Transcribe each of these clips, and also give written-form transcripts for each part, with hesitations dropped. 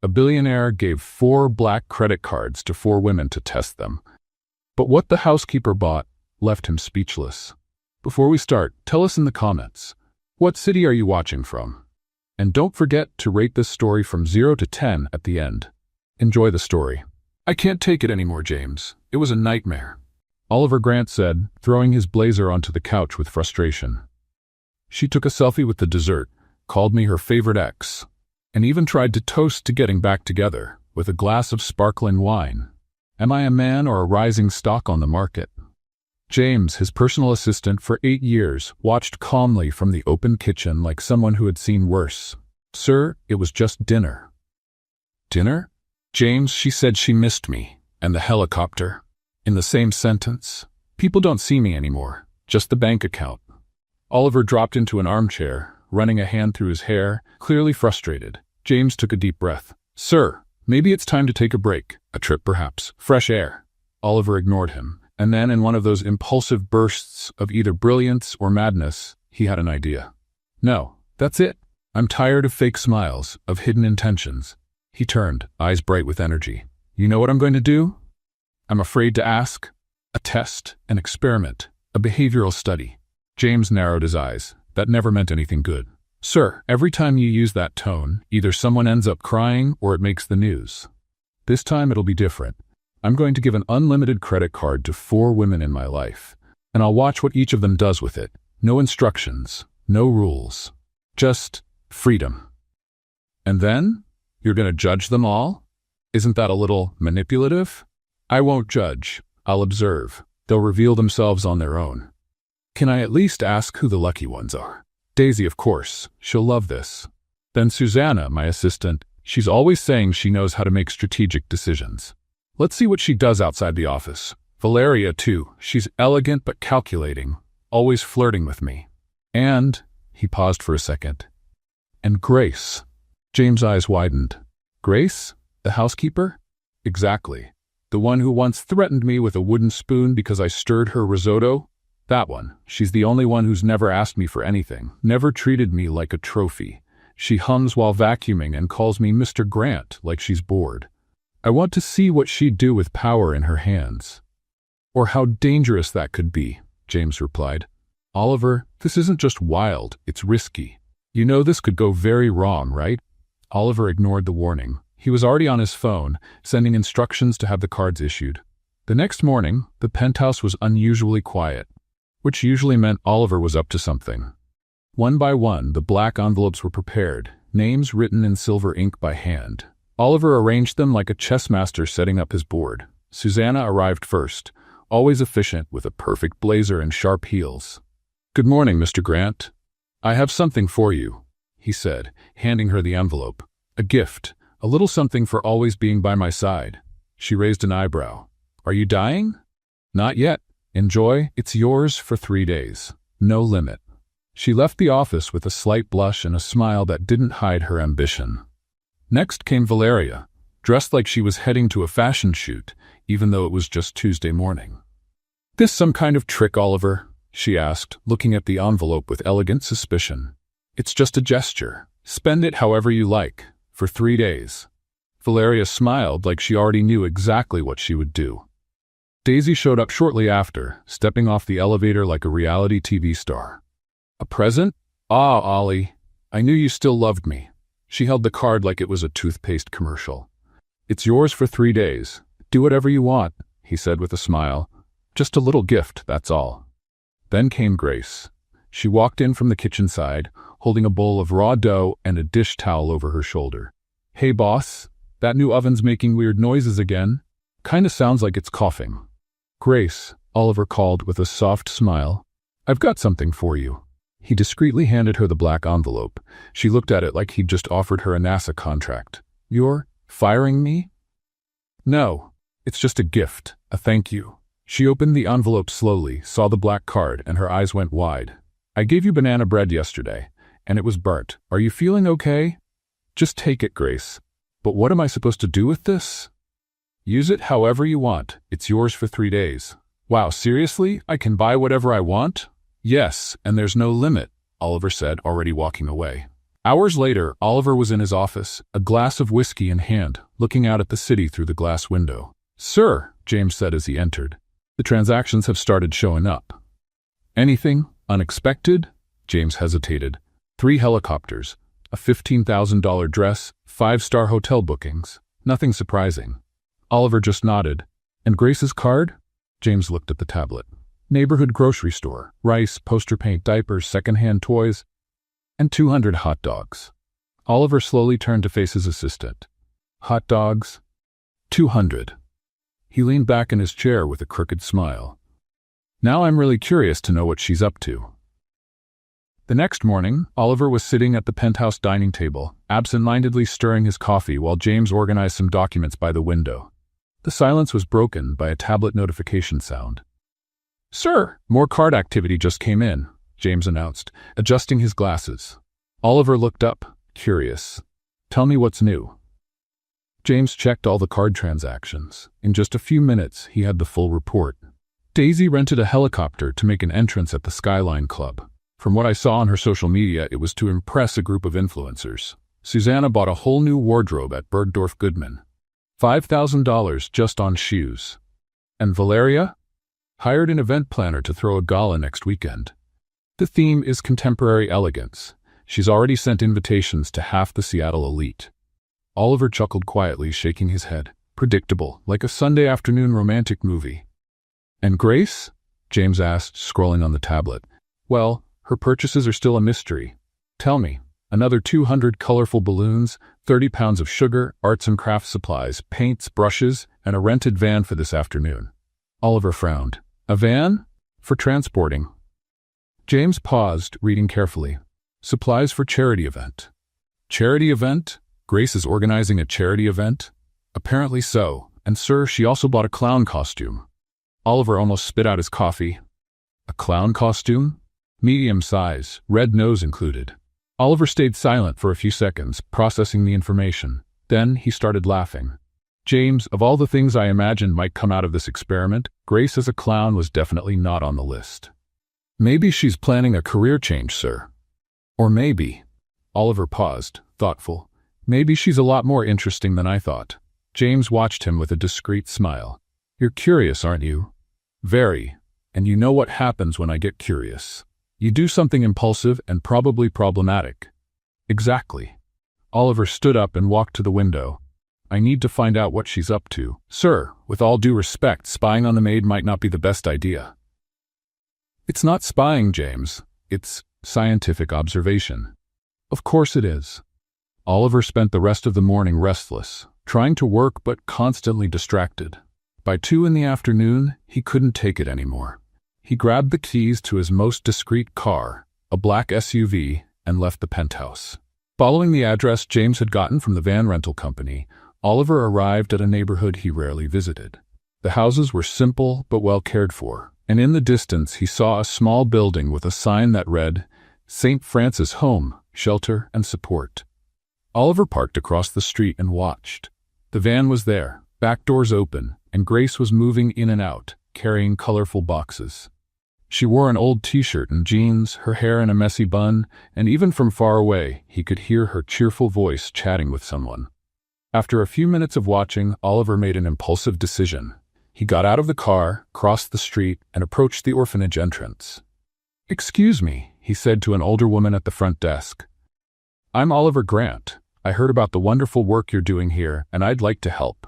A billionaire gave 4 black credit cards to 4 women to test them. But what the housekeeper bought left him speechless. Before we start, tell us in the comments, what city are you watching from? And don't forget to rate this story from 0 to 10 at the end. Enjoy the story. I can't take it anymore, James. It was a nightmare, Oliver Grant said, throwing his blazer onto the couch with frustration. She took a selfie with the dessert, called me her favorite ex, and even tried to toast to getting back together with a glass of sparkling wine. Am I a man or a rising stock on the market? James, his personal assistant for 8 years, watched calmly from the open kitchen like someone who had seen worse. Sir, it was just dinner. Dinner? James, she said she missed me. And the helicopter. In the same sentence. People don't see me anymore. Just the bank account. Oliver dropped into an armchair, running a hand through his hair, clearly frustrated. James took a deep breath. Sir, maybe it's time to take a break. A trip perhaps. Fresh air. Oliver ignored him. And then, in one of those impulsive bursts of either brilliance or madness, he had an idea. No, that's it. I'm tired of fake smiles, of hidden intentions. He turned, eyes bright with energy. You know what I'm going to do? I'm afraid to ask. A test, an experiment, a behavioral study. James narrowed his eyes. That never meant anything good. Sir, every time you use that tone, either someone ends up crying or it makes the news. This time it'll be different. I'm going to give an unlimited credit card to 4 women in my life, and I'll watch what each of them does with it. No instructions, no rules, just freedom. And then, you're going to judge them all? Isn't that a little manipulative? I won't judge. I'll observe. They'll reveal themselves on their own. Can I at least ask who the lucky ones are? Daisy, of course. She'll love this. Then Susanna, my assistant. She's always saying she knows how to make strategic decisions. Let's see what she does outside the office. Valeria, too. She's elegant but calculating, always flirting with me. And, he paused for a second. And Grace. James' eyes widened. Grace? The housekeeper? Exactly. The one who once threatened me with a wooden spoon because I stirred her risotto? That one. She's the only one who's never asked me for anything, never treated me like a trophy. She hums while vacuuming and calls me Mr. Grant like she's bored. I want to see what she'd do with power in her hands. Or how dangerous that could be, James replied. Oliver, this isn't just wild, it's risky. You know this could go very wrong, right? Oliver ignored the warning. He was already on his phone, sending instructions to have the cards issued. The next morning, the penthouse was unusually quiet, which usually meant Oliver was up to something. One by one, the black envelopes were prepared, names written in silver ink by hand. Oliver arranged them like a chess master setting up his board. Susanna arrived first, always efficient with a perfect blazer and sharp heels. Good morning, Mr. Grant. I have something for you, he said, handing her the envelope. A gift, a little something for always being by my side. She raised an eyebrow. Are you dying? Not yet. Enjoy. It's yours for 3 days. No limit. She left the office with a slight blush and a smile that didn't hide her ambition. Next came Valeria, dressed like she was heading to a fashion shoot, even though it was just Tuesday morning. This some kind of trick, Oliver? She asked, looking at the envelope with elegant suspicion. It's just a gesture. Spend it however you like, for 3 days. Valeria smiled like she already knew exactly what she would do. Daisy showed up shortly after, stepping off the elevator like a reality TV star. A present? Ah, Ollie, I knew you still loved me. She held the card like it was a toothpaste commercial. It's yours for 3 days. Do whatever you want, he said with a smile. Just a little gift, that's all. Then came Grace. She walked in from the kitchen side, holding a bowl of raw dough and a dish towel over her shoulder. Hey boss, that new oven's making weird noises again. Kinda sounds like it's coughing. Grace, Oliver called with a soft smile. I've got something for you. He discreetly handed her the black envelope. She looked at it like he'd just offered her a NASA contract. You're firing me? No, it's just a gift, a thank you. She opened the envelope slowly, saw the black card, and her eyes went wide. I gave you banana bread yesterday, and it was burnt. Are you feeling okay? Just take it, Grace. But what am I supposed to do with this? Use it however you want. It's yours for 3 days. Wow, seriously? I can buy whatever I want? Yes, and there's no limit, Oliver said, already walking away. Hours later, Oliver was in his office, a glass of whiskey in hand, looking out at the city through the glass window. "Sir," James said as he entered, "the transactions have started showing up." "Anything unexpected?" James hesitated. 3 helicopters, a $15,000 dress, 5-star hotel bookings. Nothing surprising. Oliver just nodded. "And Grace's card?" James looked at the tablet. "Neighborhood grocery store, rice, poster paint, diapers, secondhand toys, and 200 hot dogs." Oliver slowly turned to face his assistant. "Hot dogs? 200. He leaned back in his chair with a crooked smile. "Now I'm really curious to know what she's up to." The next morning, Oliver was sitting at the penthouse dining table, absent-mindedly stirring his coffee while James organized some documents by the window. The silence was broken by a tablet notification sound. "Sir, more card activity just came in," James announced, adjusting his glasses. Oliver looked up, curious. "Tell me what's new." James checked all the card transactions. In just a few minutes, he had the full report. Daisy rented a helicopter to make an entrance at the Skyline Club. From what I saw on her social media, it was to impress a group of influencers. Susanna bought a whole new wardrobe at Bergdorf Goodman. $5,000 just on shoes. And Valeria? Hired an event planner to throw a gala next weekend. The theme is contemporary elegance. She's already sent invitations to half the Seattle elite. Oliver chuckled quietly, shaking his head. Predictable, like a Sunday afternoon romantic movie. "And Grace?" James asked, scrolling on the tablet. "Well, her purchases are still a mystery. Tell me, another 200 colorful balloons, 30 pounds of sugar, arts and crafts supplies, paints, brushes, and a rented van for this afternoon." Oliver frowned. "A van? For transporting?" James paused, reading carefully. "Supplies for charity event." "Charity event? Grace is organizing a charity event?" "Apparently so. And sir, she also bought a clown costume." Oliver almost spit out his coffee. "A clown costume?" "Medium size, red nose included." Oliver stayed silent for a few seconds, processing the information. Then he started laughing. "James, of all the things I imagined might come out of this experiment, Grace as a clown was definitely not on the list." "Maybe she's planning a career change, sir." "Or maybe," Oliver paused, thoughtful, "maybe she's a lot more interesting than I thought." James watched him with a discreet smile. "You're curious, aren't you?" "Very. And you know what happens when I get curious. You do something impulsive and probably problematic." "Exactly." Oliver stood up and walked to the window. "I need to find out what she's up to. Sir, with all due respect, spying on the maid might not be the best idea." "It's not spying, James. It's scientific observation." "Of course it is." Oliver spent the rest of the morning restless, trying to work but constantly distracted. By 2 in the afternoon, he couldn't take it anymore. He grabbed the keys to his most discreet car, a black SUV, and left the penthouse. Following the address James had gotten from the van rental company, Oliver arrived at a neighborhood he rarely visited. The houses were simple but well cared for, and in the distance he saw a small building with a sign that read, "St. Francis Home, Shelter and Support." Oliver parked across the street and watched. The van was there, back doors open, and Grace was moving in and out, carrying colorful boxes. She wore an old t-shirt and jeans, her hair in a messy bun, and even from far away, he could hear her cheerful voice chatting with someone. After a few minutes of watching, Oliver made an impulsive decision. He got out of the car, crossed the street, and approached the orphanage entrance. "Excuse me," he said to an older woman at the front desk. "I'm Oliver Grant. I heard about the wonderful work you're doing here, and I'd like to help."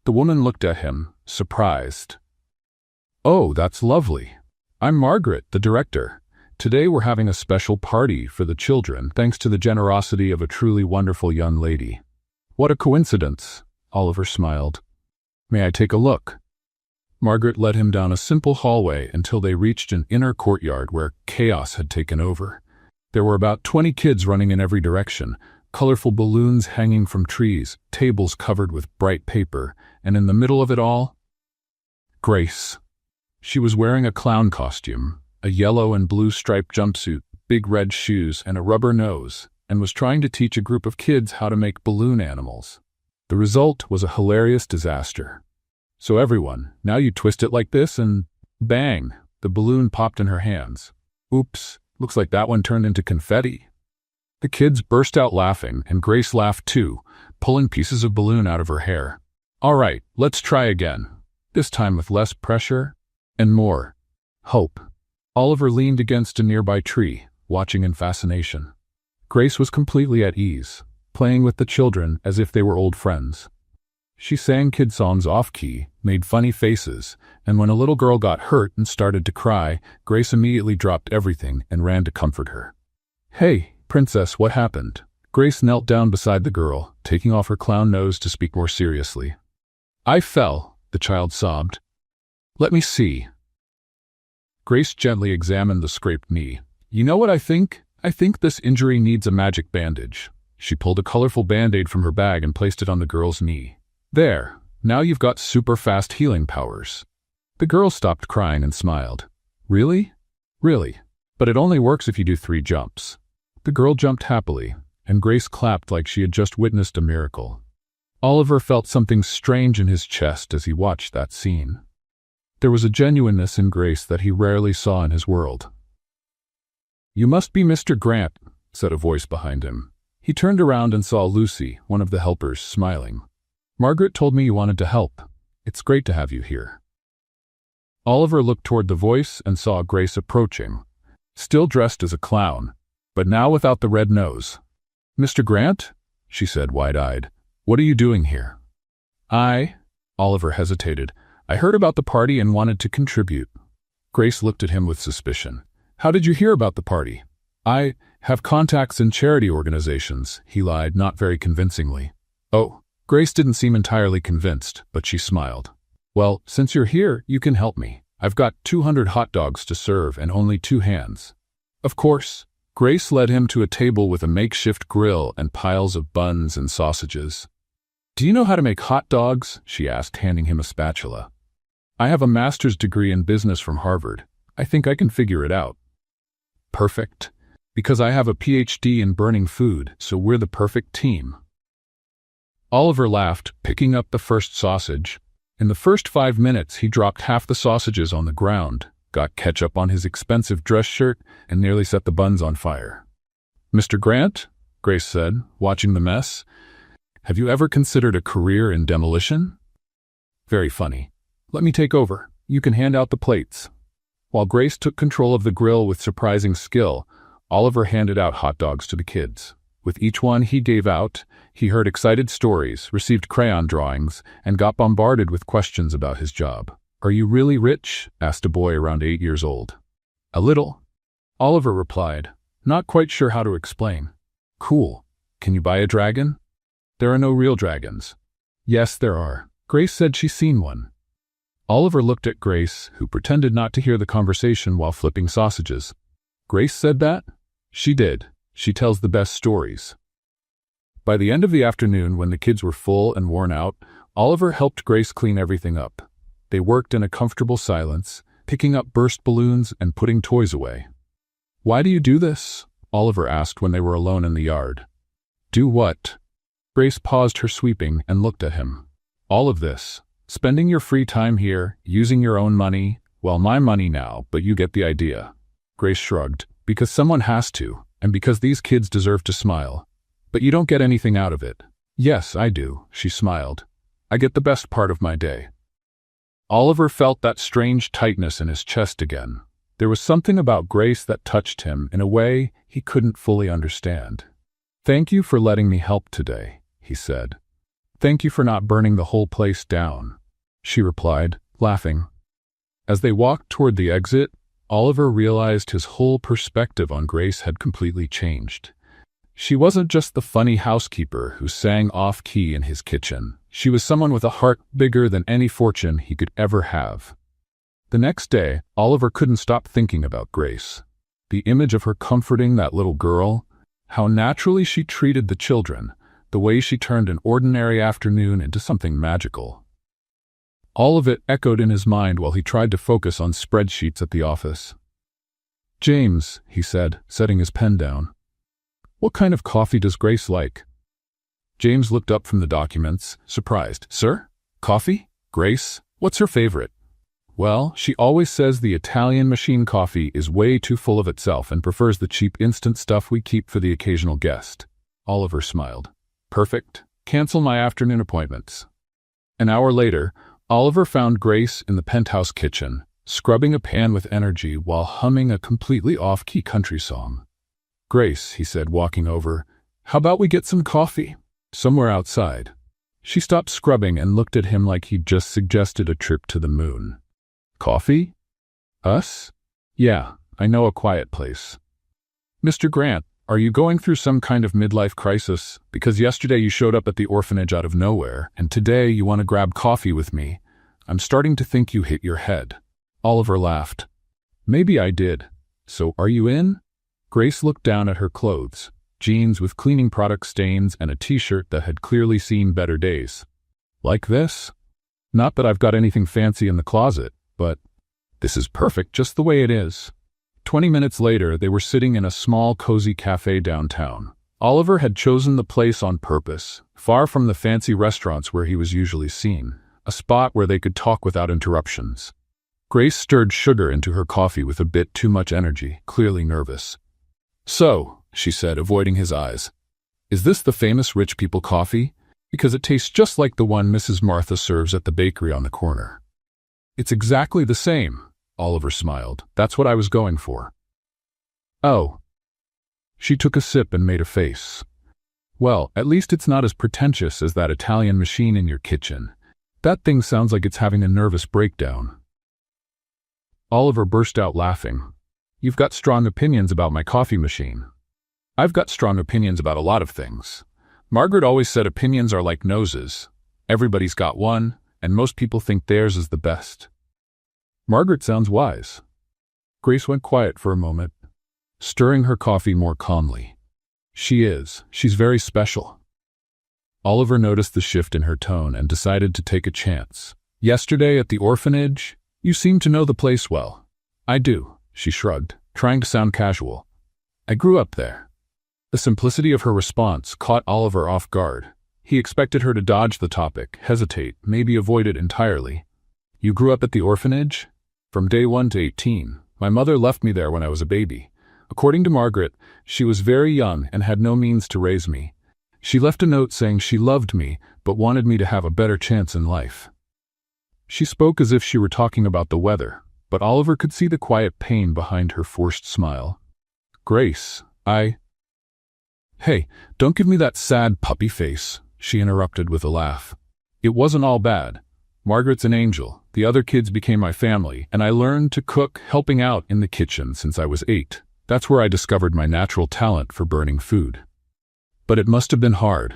The woman looked at him, surprised. "Oh, that's lovely. I'm Margaret, the director. Today we're having a special party for the children, thanks to the generosity of a truly wonderful young lady." "What a coincidence," Oliver smiled. "May I take a look?" Margaret led him down a simple hallway until they reached an inner courtyard where chaos had taken over. There were about 20 kids running in every direction, colorful balloons hanging from trees, tables covered with bright paper, and in the middle of it all, Grace. She was wearing a clown costume, a yellow and blue striped jumpsuit, big red shoes, and a rubber nose, and was trying to teach a group of kids how to make balloon animals. The result was a hilarious disaster. "So everyone, now you twist it like this and bang, the balloon popped in her hands. Oops, looks like that one turned into confetti." The kids burst out laughing, and Grace laughed too, pulling pieces of balloon out of her hair. All right, let's try again. This time with less pressure and more hope. Oliver leaned against a nearby tree, watching in fascination. Grace was completely at ease, playing with the children as if they were old friends. She sang kid songs off-key, made funny faces, and when a little girl got hurt and started to cry, Grace immediately dropped everything and ran to comfort her. Hey, princess, what happened? Grace knelt down beside the girl, taking off her clown nose to speak more seriously. I fell, the child sobbed. Let me see. Grace gently examined the scraped knee. You know what I think? I think this injury needs a magic bandage. She pulled a colorful band-aid from her bag and placed it on the girl's knee. There, now you've got super fast healing powers. The girl stopped crying and smiled. Really? Really. But it only works if you do 3 jumps. The girl jumped happily, and Grace clapped like she had just witnessed a miracle. Oliver felt something strange in his chest as he watched that scene. There was a genuineness in Grace that he rarely saw in his world. You must be Mr. Grant, said a voice behind him. He turned around and saw Lucy, one of the helpers, smiling. Margaret told me you wanted to help. It's great to have you here. Oliver looked toward the voice and saw Grace approaching, still dressed as a clown, but now without the red nose. Mr. Grant? She said, wide-eyed. What are you doing here? Oliver hesitated. I heard about the party and wanted to contribute. Grace looked at him with suspicion. How did you hear about the party? I have contacts in charity organizations, he lied, not very convincingly. Oh, Grace didn't seem entirely convinced, but she smiled. Well, since you're here, you can help me. I've got 200 hot dogs to serve and only 2 hands. Of course. Grace led him to a table with a makeshift grill and piles of buns and sausages. Do you know how to make hot dogs? She asked, handing him a spatula. I have a master's degree in business from Harvard. I think I can figure it out. Perfect. Because I have a PhD in burning food, so we're the perfect team. Oliver laughed, picking up the first sausage. In the first 5 minutes, he dropped half the sausages on the ground, got ketchup on his expensive dress shirt, and nearly set the buns on fire. Mr. Grant, Grace said, watching the mess, have you ever considered a career in demolition? Very funny. Let me take over. You can hand out the plates. While Grace took control of the grill with surprising skill, Oliver handed out hot dogs to the kids. With each one he gave out, he heard excited stories, received crayon drawings, and got bombarded with questions about his job. Are you really rich? Asked a boy around 8 years old. A little. Oliver replied, not quite sure how to explain. Cool. Can you buy a dragon? There are no real dragons. Yes, there are. Grace said she's seen one. Oliver looked at Grace, who pretended not to hear the conversation while flipping sausages. Grace said that? She did. She tells the best stories. By the end of the afternoon, when the kids were full and worn out, Oliver helped Grace clean everything up. They worked in a comfortable silence, picking up burst balloons and putting toys away. Why do you do this? Oliver asked when they were alone in the yard. Do what? Grace paused her sweeping and looked at him. All of this. Spending your free time here, using your own money, well, my money now, but you get the idea. Grace shrugged. Because someone has to, and because these kids deserve to smile. But you don't get anything out of it. Yes, I do, she smiled. I get the best part of my day. Oliver felt that strange tightness in his chest again. There was something about Grace that touched him in a way he couldn't fully understand. Thank you for letting me help today, he said. Thank you for not burning the whole place down, she replied, laughing. As they walked toward the exit, Oliver realized his whole perspective on Grace had completely changed. She wasn't just the funny housekeeper who sang off-key in his kitchen. She was someone with a heart bigger than any fortune he could ever have. The next day, Oliver couldn't stop thinking about Grace. The image of her comforting that little girl, how naturally she treated the children, the way she turned an ordinary afternoon into something magical. All of it echoed in his mind while he tried to focus on spreadsheets at the office. James, he said, setting his pen down. What kind of coffee does Grace like? James looked up from the documents, surprised. Sir? Coffee? Grace? What's her favorite? Well, she always says the Italian machine coffee is way too full of itself and prefers the cheap instant stuff we keep for the occasional guest. Oliver smiled. Perfect. Cancel my afternoon appointments. An hour later, Oliver found Grace in the penthouse kitchen, scrubbing a pan with energy while humming a completely off-key country song. Grace, he said, walking over, how about we get some coffee? Somewhere outside. She stopped scrubbing and looked at him like he'd just suggested a trip to the moon. Coffee? Us? Yeah, I know a quiet place. Mr. Grant, are you going through some kind of midlife crisis? Because yesterday you showed up at the orphanage out of nowhere, and today you want to grab coffee with me. I'm starting to think you hit your head. Oliver laughed. Maybe I did. So are you in? Grace looked down at her clothes, jeans with cleaning product stains and a t-shirt that had clearly seen better days. Like this? Not that I've got anything fancy in the closet, but this is perfect just the way it is. 20 minutes later, they were sitting in a small, cozy cafe downtown. Oliver had chosen the place on purpose, far from the fancy restaurants where he was usually seen, a spot where they could talk without interruptions. Grace stirred sugar into her coffee with a bit too much energy, clearly nervous. So, she said, avoiding his eyes, is this the famous rich people coffee? Because it tastes just like the one Mrs. Martha serves at the bakery on the corner. It's exactly the same, Oliver smiled. That's what I was going for. Oh. She took a sip and made a face. Well, at least it's not as pretentious as that Italian machine in your kitchen. That thing sounds like it's having a nervous breakdown. Oliver burst out laughing. You've got strong opinions about my coffee machine. I've got strong opinions about a lot of things. Margaret always said opinions are like noses. Everybody's got one, and most people think theirs is the best. Margaret sounds wise. Grace went quiet for a moment, stirring her coffee more calmly. She is. She's very special. Oliver noticed the shift in her tone and decided to take a chance. Yesterday at the orphanage, you seemed to know the place well. I do, she shrugged, trying to sound casual. I grew up there. The simplicity of her response caught Oliver off guard. He expected her to dodge the topic, hesitate, maybe avoid it entirely. You grew up at the orphanage? From day 1 to 18. My mother left me there when I was a baby. According to Margaret, she was very young and had no means to raise me. She left a note saying she loved me, but wanted me to have a better chance in life. She spoke as if she were talking about the weather, but Oliver could see the quiet pain behind her forced smile. Grace, Hey, don't give me that sad puppy face, she interrupted with a laugh. It wasn't all bad. Margaret's an angel. The other kids became my family, and I learned to cook, helping out in the kitchen since I was 8. That's where I discovered my natural talent for burning food. But it must have been hard.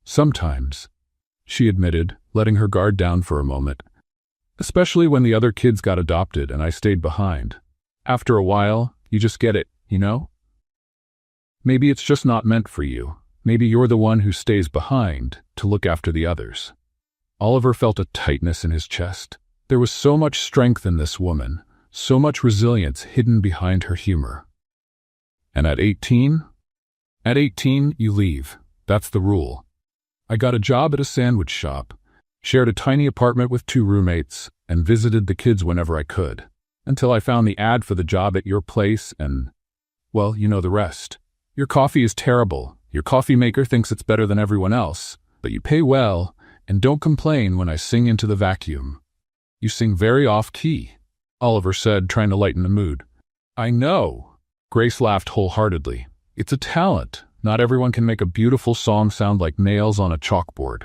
Sometimes, she admitted, letting her guard down for a moment. Especially when the other kids got adopted and I stayed behind. After a while, you just get it, you know? Maybe it's just not meant for you. Maybe you're the one who stays behind to look after the others. Oliver felt a tightness in his chest. There was so much strength in this woman, so much resilience hidden behind her humor. And at 18? At 18, you leave. That's the rule. I got a job at a sandwich shop, shared a tiny apartment with 2 roommates, and visited the kids whenever I could, until I found the ad for the job at your place and, well, you know the rest. Your coffee is terrible. Your coffee maker thinks it's better than everyone else, but you pay well, and don't complain when I sing into the vacuum. You sing very off-key, Oliver said, trying to lighten the mood. I know. Grace laughed wholeheartedly. It's a talent. Not everyone can make a beautiful song sound like nails on a chalkboard.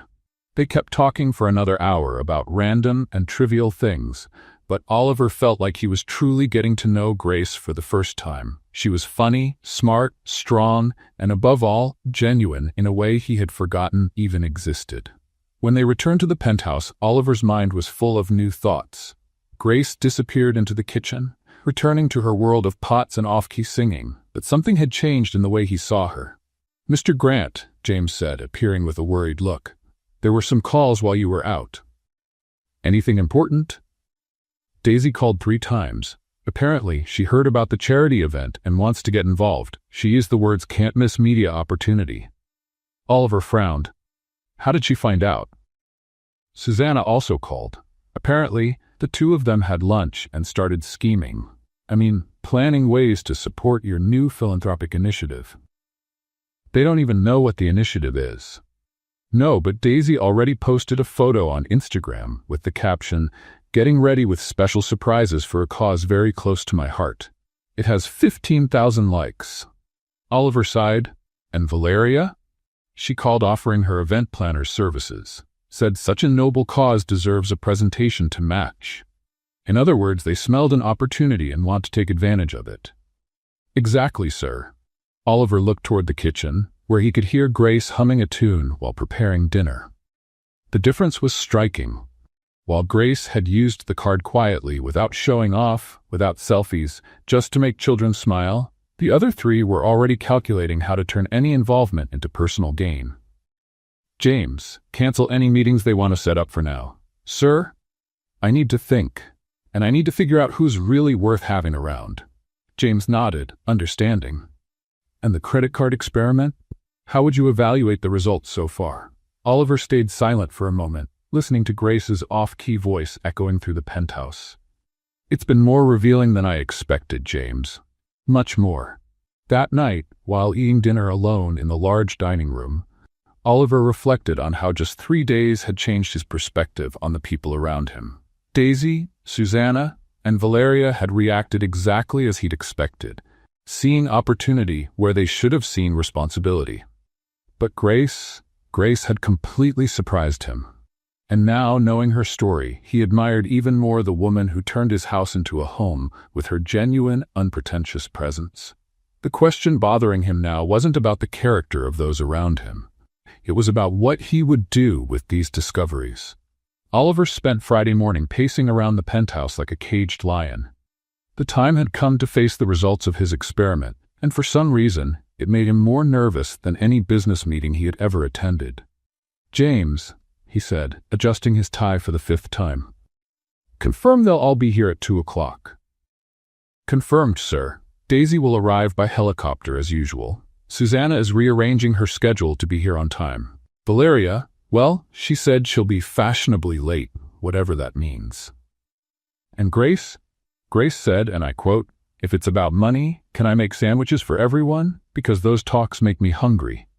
They kept talking for another hour about random and trivial things, but Oliver felt like he was truly getting to know Grace for the first time. She was funny, smart, strong, and above all, genuine in a way he had forgotten even existed. When they returned to the penthouse, Oliver's mind was full of new thoughts. Grace disappeared into the kitchen, returning to her world of pots and off-key singing, but something had changed in the way he saw her. Mr. Grant, James said, appearing with a worried look. There were some calls while you were out. Anything important? Daisy called 3 times. Apparently, she heard about the charity event and wants to get involved. She used the words "can't miss media opportunity." Oliver frowned. How did she find out? Susanna also called. Apparently, The two of them had lunch and started scheming. Planning ways to support your new philanthropic initiative. They don't even know what the initiative is. No, but Daisy already posted a photo on Instagram with the caption, "Getting ready with special surprises for a cause very close to my heart." It has 15,000 likes. Oliver sighed. And Valeria? She called offering her event planner's services. Said such a noble cause deserves a presentation to match. In other words, they smelled an opportunity and want to take advantage of it. Exactly, sir. Oliver looked toward the kitchen, where he could hear Grace humming a tune while preparing dinner. The difference was striking. While Grace had used the card quietly, without showing off, without selfies, just to make children smile, the other three were already calculating how to turn any involvement into personal gain. James, cancel any meetings they want to set up for now. Sir, I need to think, and I need to figure out who's really worth having around. James nodded, understanding. And the credit card experiment? How would you evaluate the results so far? Oliver stayed silent for a moment, listening to Grace's off-key voice echoing through the penthouse. It's been more revealing than I expected, James. Much more. That night, while eating dinner alone in the large dining room, Oliver reflected on how just 3 days had changed his perspective on the people around him. Daisy, Susanna, and Valeria had reacted exactly as he'd expected, seeing opportunity where they should have seen responsibility. But Grace had completely surprised him. And now, knowing her story, he admired even more the woman who turned his house into a home with her genuine, unpretentious presence. The question bothering him now wasn't about the character of those around him. It was about what he would do with these discoveries. Oliver spent Friday morning pacing around the penthouse like a caged lion. The time had come to face the results of his experiment, and for some reason, it made him more nervous than any business meeting he had ever attended. James, he said, adjusting his tie for the 5th time. Confirm they'll all be here at 2 o'clock. Confirmed, sir. Daisy will arrive by helicopter as usual. Susanna is rearranging her schedule to be here on time. Valeria, well, she said she'll be fashionably late, whatever that means. And Grace? Grace said, and I quote, "If it's about money, can I make sandwiches for everyone? Because those talks make me hungry."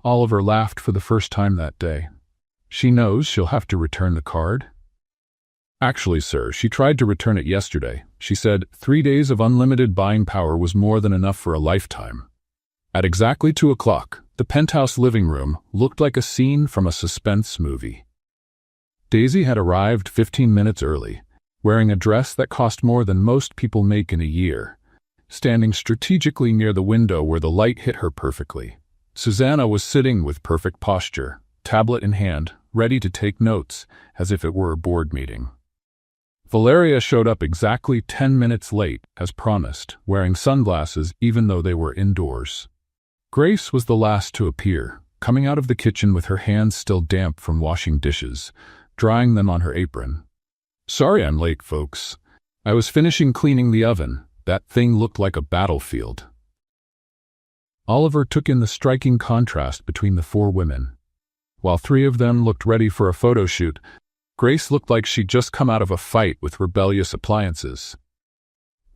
Oliver laughed for the first time that day. She knows she'll have to return the card? Actually, sir, she tried to return it yesterday. She said 3 days of unlimited buying power was more than enough for a lifetime. At exactly 2 o'clock, the penthouse living room looked like a scene from a suspense movie. Daisy had arrived 15 minutes early, wearing a dress that cost more than most people make in a year, standing strategically near the window where the light hit her perfectly. Susanna was sitting with perfect posture, tablet in hand, ready to take notes, as if it were a board meeting. Valeria showed up exactly 10 minutes late, as promised, wearing sunglasses even though they were indoors. Grace was the last to appear, coming out of the kitchen with her hands still damp from washing dishes, drying them on her apron. Sorry I'm late, folks. I was finishing cleaning the oven. That thing looked like a battlefield. Oliver took in the striking contrast between the 4 women. While 3 of them looked ready for a photo shoot, Grace looked like she'd just come out of a fight with rebellious appliances.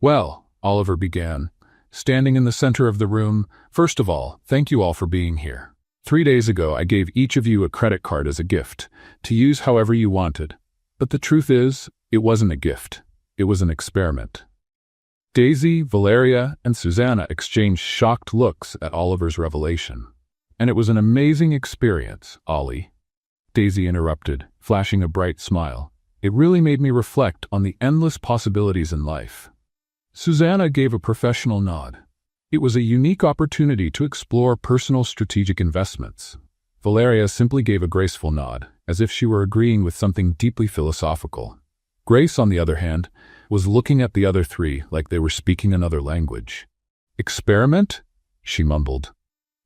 Well, Oliver began, standing in the center of the room, first of all, thank you all for being here. 3 days ago, I gave each of you a credit card as a gift, to use however you wanted. But the truth is, it wasn't a gift. It was an experiment. Daisy, Valeria, and Susanna exchanged shocked looks at Oliver's revelation. And it was an amazing experience, Ollie. Daisy interrupted, flashing a bright smile. It really made me reflect on the endless possibilities in life. Susanna gave a professional nod. It was a unique opportunity to explore personal strategic investments. Valeria simply gave a graceful nod, as if she were agreeing with something deeply philosophical. Grace, on the other hand, was looking at the other 3 like they were speaking another language. Experiment? She mumbled.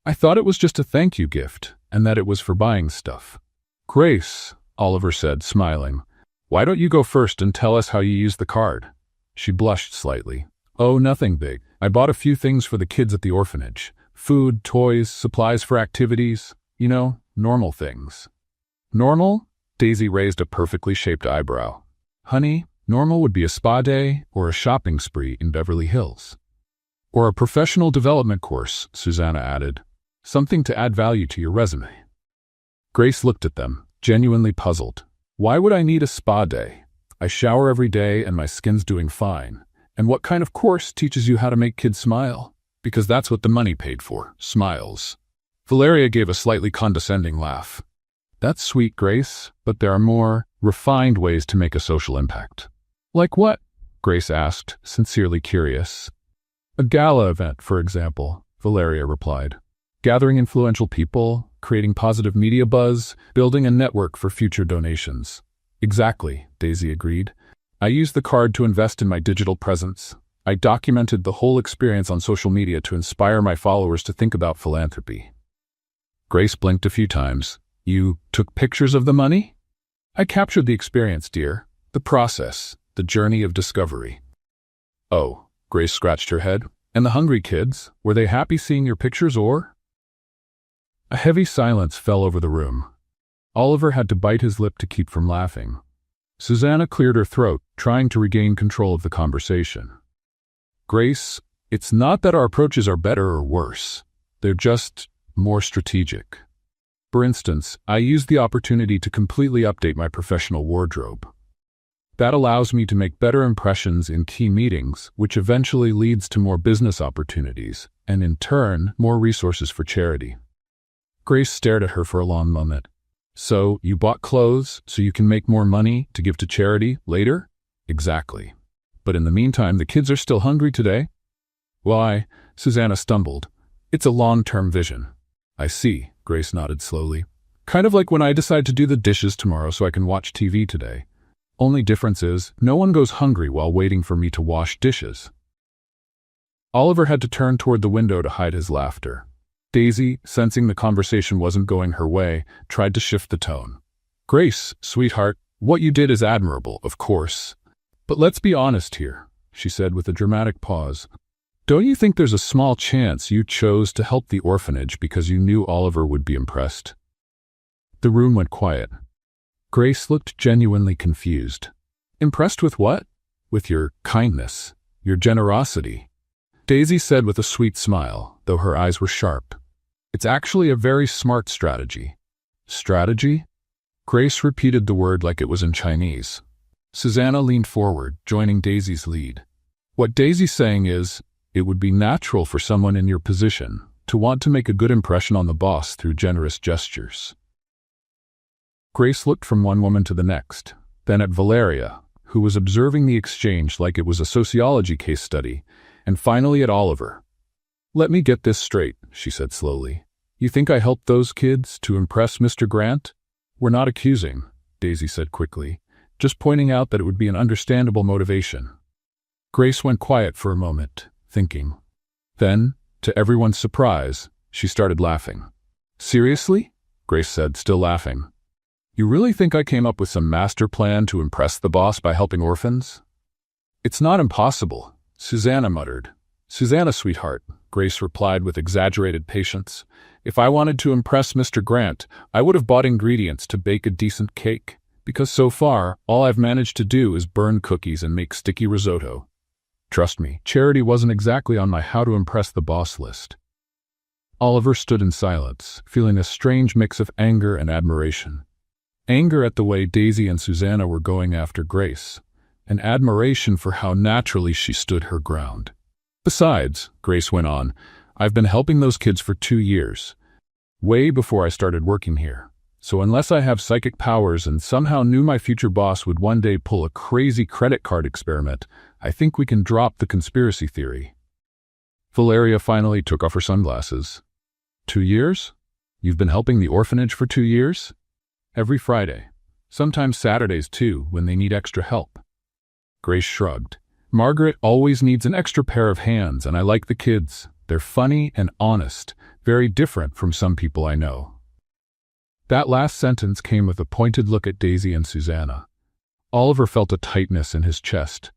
I thought it was just a thank you gift, and that it was for buying stuff. Grace, Oliver said, smiling, why don't you go first and tell us how you used the card? She blushed slightly. Oh, nothing big. I bought a few things for the kids at the orphanage. Food, toys, supplies for activities. You know, normal things. Normal? Daisy raised a perfectly shaped eyebrow. Honey, normal would be a spa day or a shopping spree in Beverly Hills. Or a professional development course, Susanna added. Something to add value to your resume. Grace looked at them, genuinely puzzled. Why would I need a spa day? I shower every day and my skin's doing fine. And what kind of course teaches you how to make kids smile? Because that's what the money paid for, smiles. Valeria gave a slightly condescending laugh. That's sweet, Grace, but there are more refined ways to make a social impact. Like what? Grace asked, sincerely curious. A gala event, for example, Valeria replied. Gathering influential people, creating positive media buzz, building a network for future donations. Exactly, Daisy agreed. I used the card to invest in my digital presence. I documented the whole experience on social media to inspire my followers to think about philanthropy. Grace blinked a few times. You took pictures of the money? I captured the experience, dear. The process, the journey of discovery. Oh, Grace scratched her head. And the hungry kids, were they happy seeing your pictures or? A heavy silence fell over the room. Oliver had to bite his lip to keep from laughing. Susanna cleared her throat, trying to regain control of the conversation. Grace, it's not that our approaches are better or worse. They're just more strategic. For instance, I used the opportunity to completely update my professional wardrobe. That allows me to make better impressions in key meetings, which eventually leads to more business opportunities, and in turn, more resources for charity. Grace stared at her for a long moment. So, you bought clothes so you can make more money to give to charity later? Exactly. But in the meantime, the kids are still hungry today? Why? Susanna stumbled. It's a long-term vision. I see, Grace nodded slowly. Kind of like when I decide to do the dishes tomorrow so I can watch TV today. Only difference is, no one goes hungry while waiting for me to wash dishes. Oliver had to turn toward the window to hide his laughter. Daisy, sensing the conversation wasn't going her way, tried to shift the tone. Grace, sweetheart, what you did is admirable, of course. But let's be honest here, she said with a dramatic pause. Don't you think there's a small chance you chose to help the orphanage because you knew Oliver would be impressed? The room went quiet. Grace looked genuinely confused. Impressed with what? With your kindness, your generosity. Daisy said with a sweet smile, though her eyes were sharp. It's actually a very smart strategy. Strategy? Grace repeated the word like it was in Chinese. Susanna leaned forward, joining Daisy's lead. What Daisy's saying is, it would be natural for someone in your position to want to make a good impression on the boss through generous gestures. Grace looked from one woman to the next, then at Valeria, who was observing the exchange like it was a sociology case study, and finally at Oliver. Let me get this straight, she said slowly. You think I helped those kids to impress Mr. Grant? We're not accusing, Daisy said quickly, just pointing out that it would be an understandable motivation. Grace went quiet for a moment, thinking. Then, to everyone's surprise, she started laughing. Seriously? Grace said, still laughing. You really think I came up with some master plan to impress the boss by helping orphans? It's not impossible, Susanna muttered. Susanna, sweetheart, Grace replied with exaggerated patience. If I wanted to impress Mr. Grant, I would have bought ingredients to bake a decent cake, because so far, all I've managed to do is burn cookies and make sticky risotto. Trust me, charity wasn't exactly on my how to impress the boss list. Oliver stood in silence, feeling a strange mix of anger and admiration. Anger at the way Daisy and Susanna were going after Grace, and admiration for how naturally she stood her ground. Besides, Grace went on, I've been helping those kids for 2 years, way before I started working here. So unless I have psychic powers and somehow knew my future boss would one day pull a crazy credit card experiment, I think we can drop the conspiracy theory. Valeria finally took off her sunglasses. 2 years? You've been helping the orphanage for 2 years? Every Friday. Sometimes Saturdays too, when they need extra help. Grace shrugged. Margaret always needs an extra pair of hands, and I like the kids. They're funny and honest, very different from some people I know. That last sentence came with a pointed look at Daisy and Susanna. Oliver felt a tightness in his chest.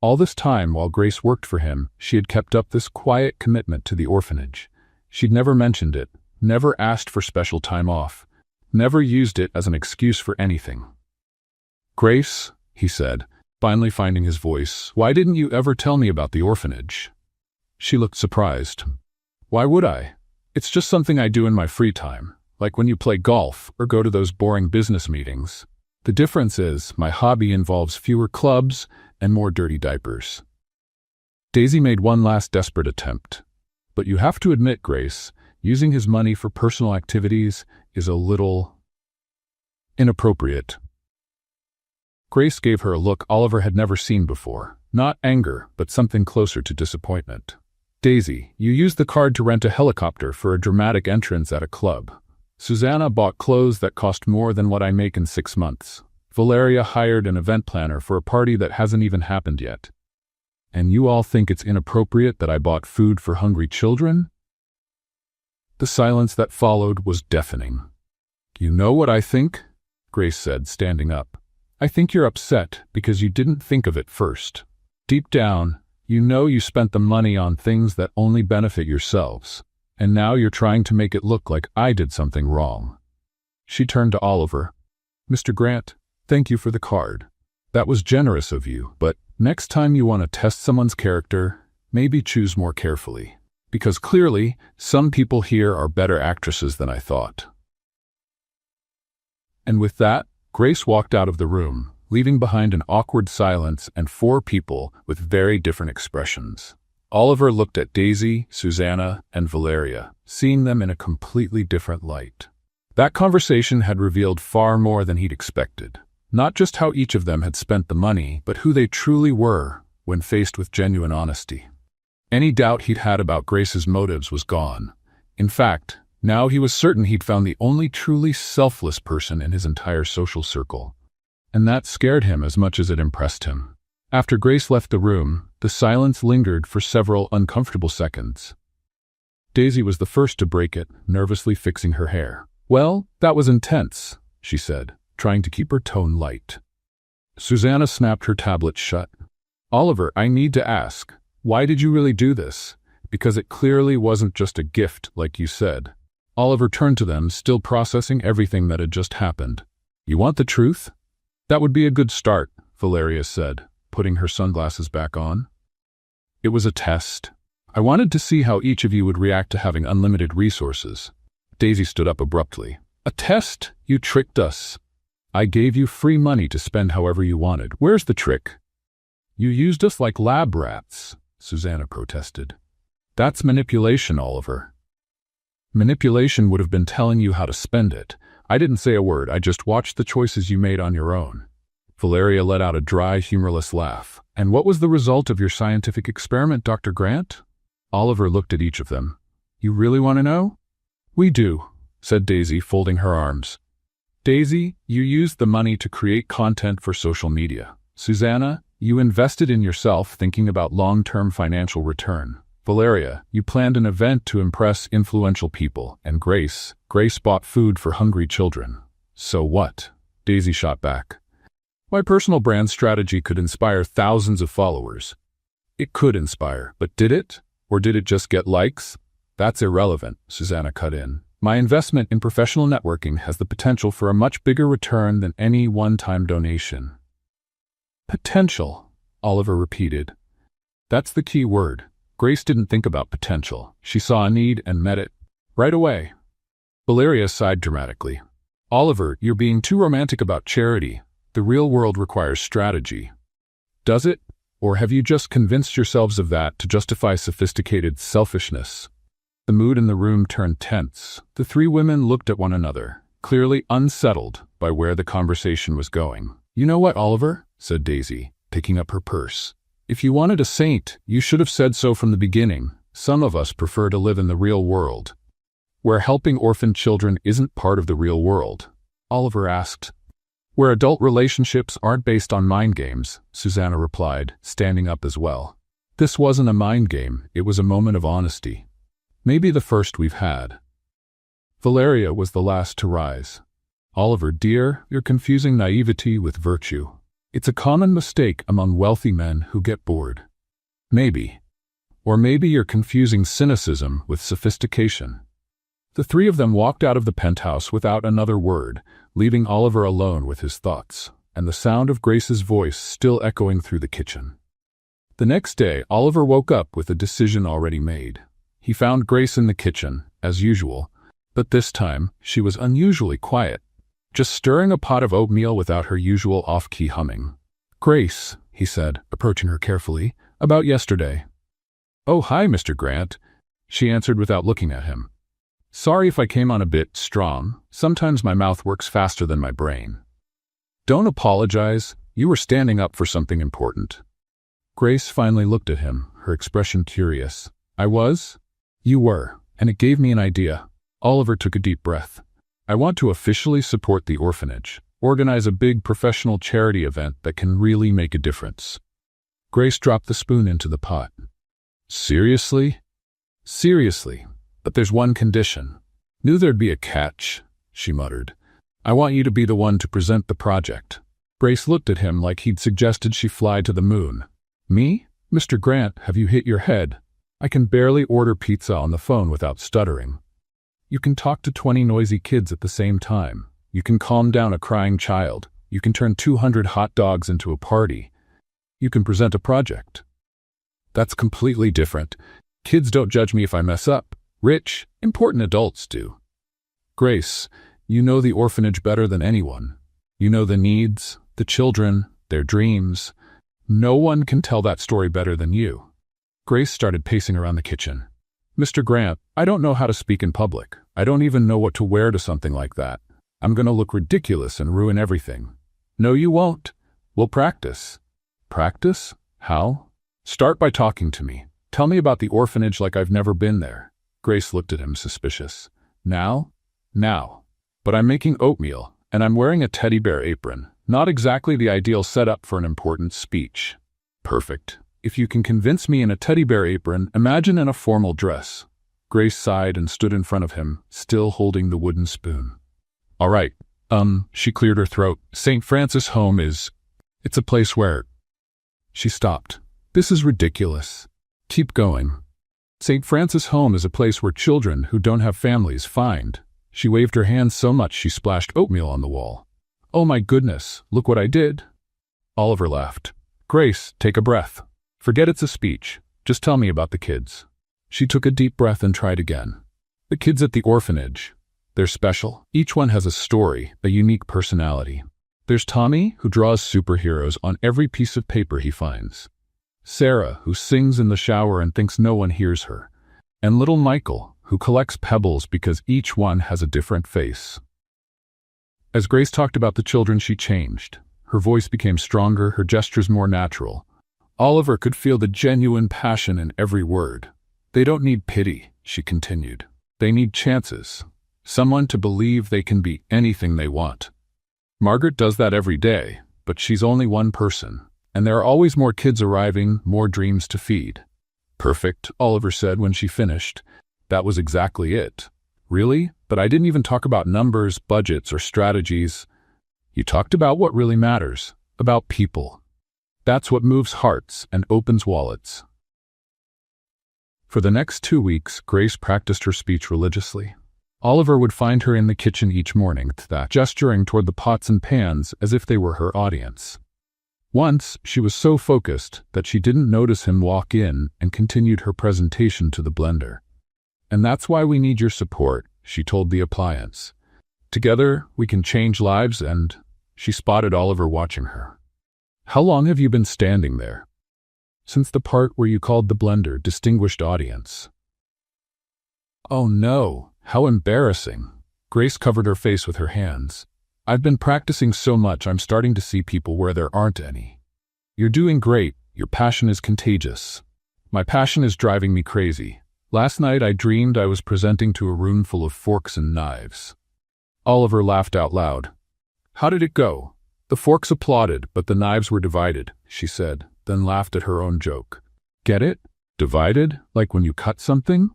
All this time, while Grace worked for him, she had kept up this quiet commitment to the orphanage. She'd never mentioned it, never asked for special time off, never used it as an excuse for anything. Grace, he said, finally finding his voice. "Why didn't you ever tell me about the orphanage?" She looked surprised. "Why would I? It's just something I do in my free time, like when you play golf or go to those boring business meetings. The difference is my hobby involves fewer clubs and more dirty diapers." Daisy made one last desperate attempt. "But you have to admit, Grace, using his money for personal activities is a little inappropriate." Grace gave her a look Oliver had never seen before. Not anger, but something closer to disappointment. "Daisy, you used the card to rent a helicopter for a dramatic entrance at a club. Susanna bought clothes that cost more than what I make in 6 months. Valeria hired an event planner for a party that hasn't even happened yet. And you all think it's inappropriate that I bought food for hungry children?" The silence that followed was deafening. "You know what I think?" Grace said, standing up. "I think you're upset because you didn't think of it first. Deep down, you know you spent the money on things that only benefit yourselves, and now you're trying to make it look like I did something wrong." She turned to Oliver. "Mr. Grant, thank you for the card. That was generous of you, but next time you want to test someone's character, maybe choose more carefully. Because clearly, some people here are better actresses than I thought." And with that, Grace walked out of the room, leaving behind an awkward silence and 4 people with very different expressions. Oliver looked at Daisy, Susanna, and Valeria, seeing them in a completely different light. That conversation had revealed far more than he'd expected. Not just how each of them had spent the money, but who they truly were when faced with genuine honesty. Any doubt he'd had about Grace's motives was gone. In fact, now he was certain he'd found the only truly selfless person in his entire social circle. And that scared him as much as it impressed him. After Grace left the room, the silence lingered for several uncomfortable seconds. Daisy was the first to break it, nervously fixing her hair. "Well, that was intense," she said, trying to keep her tone light. Susanna snapped her tablet shut. "Oliver, I need to ask, why did you really do this? Because it clearly wasn't just a gift, like you said." Oliver turned to them, still processing everything that had just happened. "You want the truth?" "That would be a good start," Valeria said, putting her sunglasses back on. "It was a test. I wanted to see how each of you would react to having unlimited resources." Daisy stood up abruptly. "A test? You tricked us. I gave you free money to spend however you wanted. Where's the trick?" "You used us like lab rats," Susanna protested. "That's manipulation, Oliver." "Manipulation would have been telling you how to spend it. I didn't say a word, I just watched the choices you made on your own." Valeria let out a dry, humorless laugh. "And what was the result of your scientific experiment, Dr. Grant?" Oliver looked at each of them. "You really want to know?" "We do," said Daisy, folding her arms. "Daisy, you used the money to create content for social media. Susanna, you invested in yourself thinking about long-term financial return. Valeria, you planned an event to impress influential people. And Grace bought food for hungry children. So what?" Daisy shot back. "My personal brand strategy could inspire thousands of followers." "It could inspire, but did it? Or did it just get likes?" "That's irrelevant," Susanna cut in. "My investment in professional networking has the potential for a much bigger return than any one-time donation." "Potential," Oliver repeated. "That's the key word." Grace didn't think about potential. She saw a need and met it right away. Valeria sighed dramatically. "Oliver, you're being too romantic about charity. The real world requires strategy." "Does it? Or have you just convinced yourselves of that to justify sophisticated selfishness?" The mood in the room turned tense. The 3 women looked at one another, clearly unsettled by where the conversation was going. "You know what, Oliver?" said Daisy, picking up her purse. "If you wanted a saint, you should have said so from the beginning. Some of us prefer to live in the real world." "Where helping orphan children isn't part of the real world?" Oliver asked. "Where adult relationships aren't based on mind games," Susanna replied, standing up as well. "This wasn't a mind game, it was a moment of honesty. Maybe the first we've had." Valeria was the last to rise. "Oliver, dear, you're confusing naivety with virtue. It's a common mistake among wealthy men who get bored." "Maybe. Or maybe you're confusing cynicism with sophistication." The 3 of them walked out of the penthouse without another word, leaving Oliver alone with his thoughts. and the sound of Grace's voice still echoing through the kitchen. The next day, Oliver woke up with a decision already made. He found Grace in the kitchen, as usual, but this time she was unusually quiet, just stirring a pot of oatmeal without her usual off-key humming. "Grace," he said, approaching her carefully, "about yesterday." "Oh, hi, Mr. Grant," she answered without looking at him. "Sorry if I came on a bit strong. Sometimes my mouth works faster than my brain." "Don't apologize. You were standing up for something important." Grace finally looked at him, her expression curious. "I was?" "You were, and it gave me an idea." Oliver took a deep breath. "I want to officially support the orphanage, organize a big professional charity event that can really make a difference." Grace dropped the spoon into the pot. "Seriously?" "Seriously, but there's one condition." "Knew there'd be a catch," she muttered. "I want you to be the one to present the project." Grace looked at him like he'd suggested she fly to the moon. "Me? Mr. Grant, have you hit your head? I can barely order pizza on the phone without stuttering. You can talk to 20 noisy kids at the same time. You can calm down a crying child. You can turn 200 hot dogs into a party. You can present a project. That's completely different. Kids don't judge me if I mess up. Rich, important adults do." "Grace, you know the orphanage better than anyone. You know the needs, the children, their dreams. No one can tell that story better than you." Grace started pacing around the kitchen. "Mr. Grant, I don't know how to speak in public. I don't even know what to wear to something like that. I'm going to look ridiculous and ruin everything." "No, you won't. We'll practice." "Practice? How?" "Start by talking to me. Tell me about the orphanage like I've never been there." Grace looked at him suspicious. "Now?" "Now. But I'm making oatmeal, and I'm wearing a teddy bear apron. Not exactly the ideal setup for an important speech." "Perfect. If you can convince me in a teddy bear apron, imagine in a formal dress." Grace sighed and stood in front of him, still holding the wooden spoon. "All right. She cleared her throat. St. Francis Home it's a place where..." She stopped. "This is ridiculous. Keep going." "St. Francis Home is a place where children who don't have families find..." She waved her hands so much she splashed oatmeal on the wall. "Oh my goodness, look what I did." Oliver laughed. "Grace, take a breath. Forget it's a speech. Just tell me about the kids." She took a deep breath and tried again. "The kids at the orphanage. They're special. Each one has a story, a unique personality. There's Tommy, who draws superheroes on every piece of paper he finds. Sarah, who sings in the shower and thinks no one hears her. And little Michael, who collects pebbles because each one has a different face." As Grace talked about the children, she changed. Her voice became stronger, her gestures more natural. Oliver could feel the genuine passion in every word. "They don't need pity," she continued. "They need chances. Someone to believe they can be anything they want. Margaret does that every day, but she's only one person, and there are always more kids arriving, more dreams to feed." "Perfect," Oliver said when she finished. "That was exactly it." "Really? But I didn't even talk about numbers, budgets, or strategies." "You talked about what really matters, about people. That's what moves hearts and opens wallets." For the next 2 weeks, Grace practiced her speech religiously. Oliver would find her in the kitchen each morning, gesturing toward the pots and pans as if they were her audience. Once, she was so focused that she didn't notice him walk in and continued her presentation to the blender. "And that's why we need your support," she told the appliance. "Together, we can change lives and..." She spotted Oliver watching her. "How long have you been standing there?" "Since the part where you called the blender distinguished audience." "Oh no, how embarrassing." Grace covered her face with her hands. "I've been practicing so much I'm starting to see people where there aren't any." "You're doing great. Your passion is contagious." "My passion is driving me crazy. Last night I dreamed I was presenting to a room full of forks and knives." Oliver laughed out loud. "How did it go?" "The forks applauded, but the knives were divided," she said, then laughed at her own joke. "Get it? Divided? Like when you cut something?"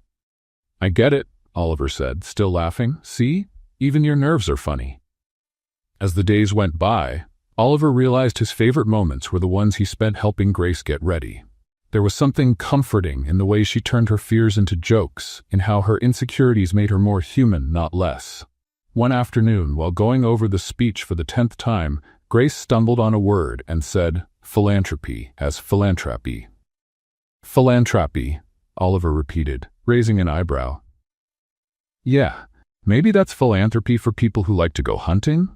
"I get it," Oliver said, still laughing. "See? Even your nerves are funny." As the days went by, Oliver realized his favorite moments were the ones he spent helping Grace get ready. There was something comforting in the way she turned her fears into jokes, in how her insecurities made her more human, not less. One afternoon, while going over the speech for the 10th time, Grace stumbled on a word and said, philanthropy, as philanthropy. Philanthropy, Oliver repeated, raising an eyebrow. Yeah, maybe that's philanthropy for people who like to go hunting?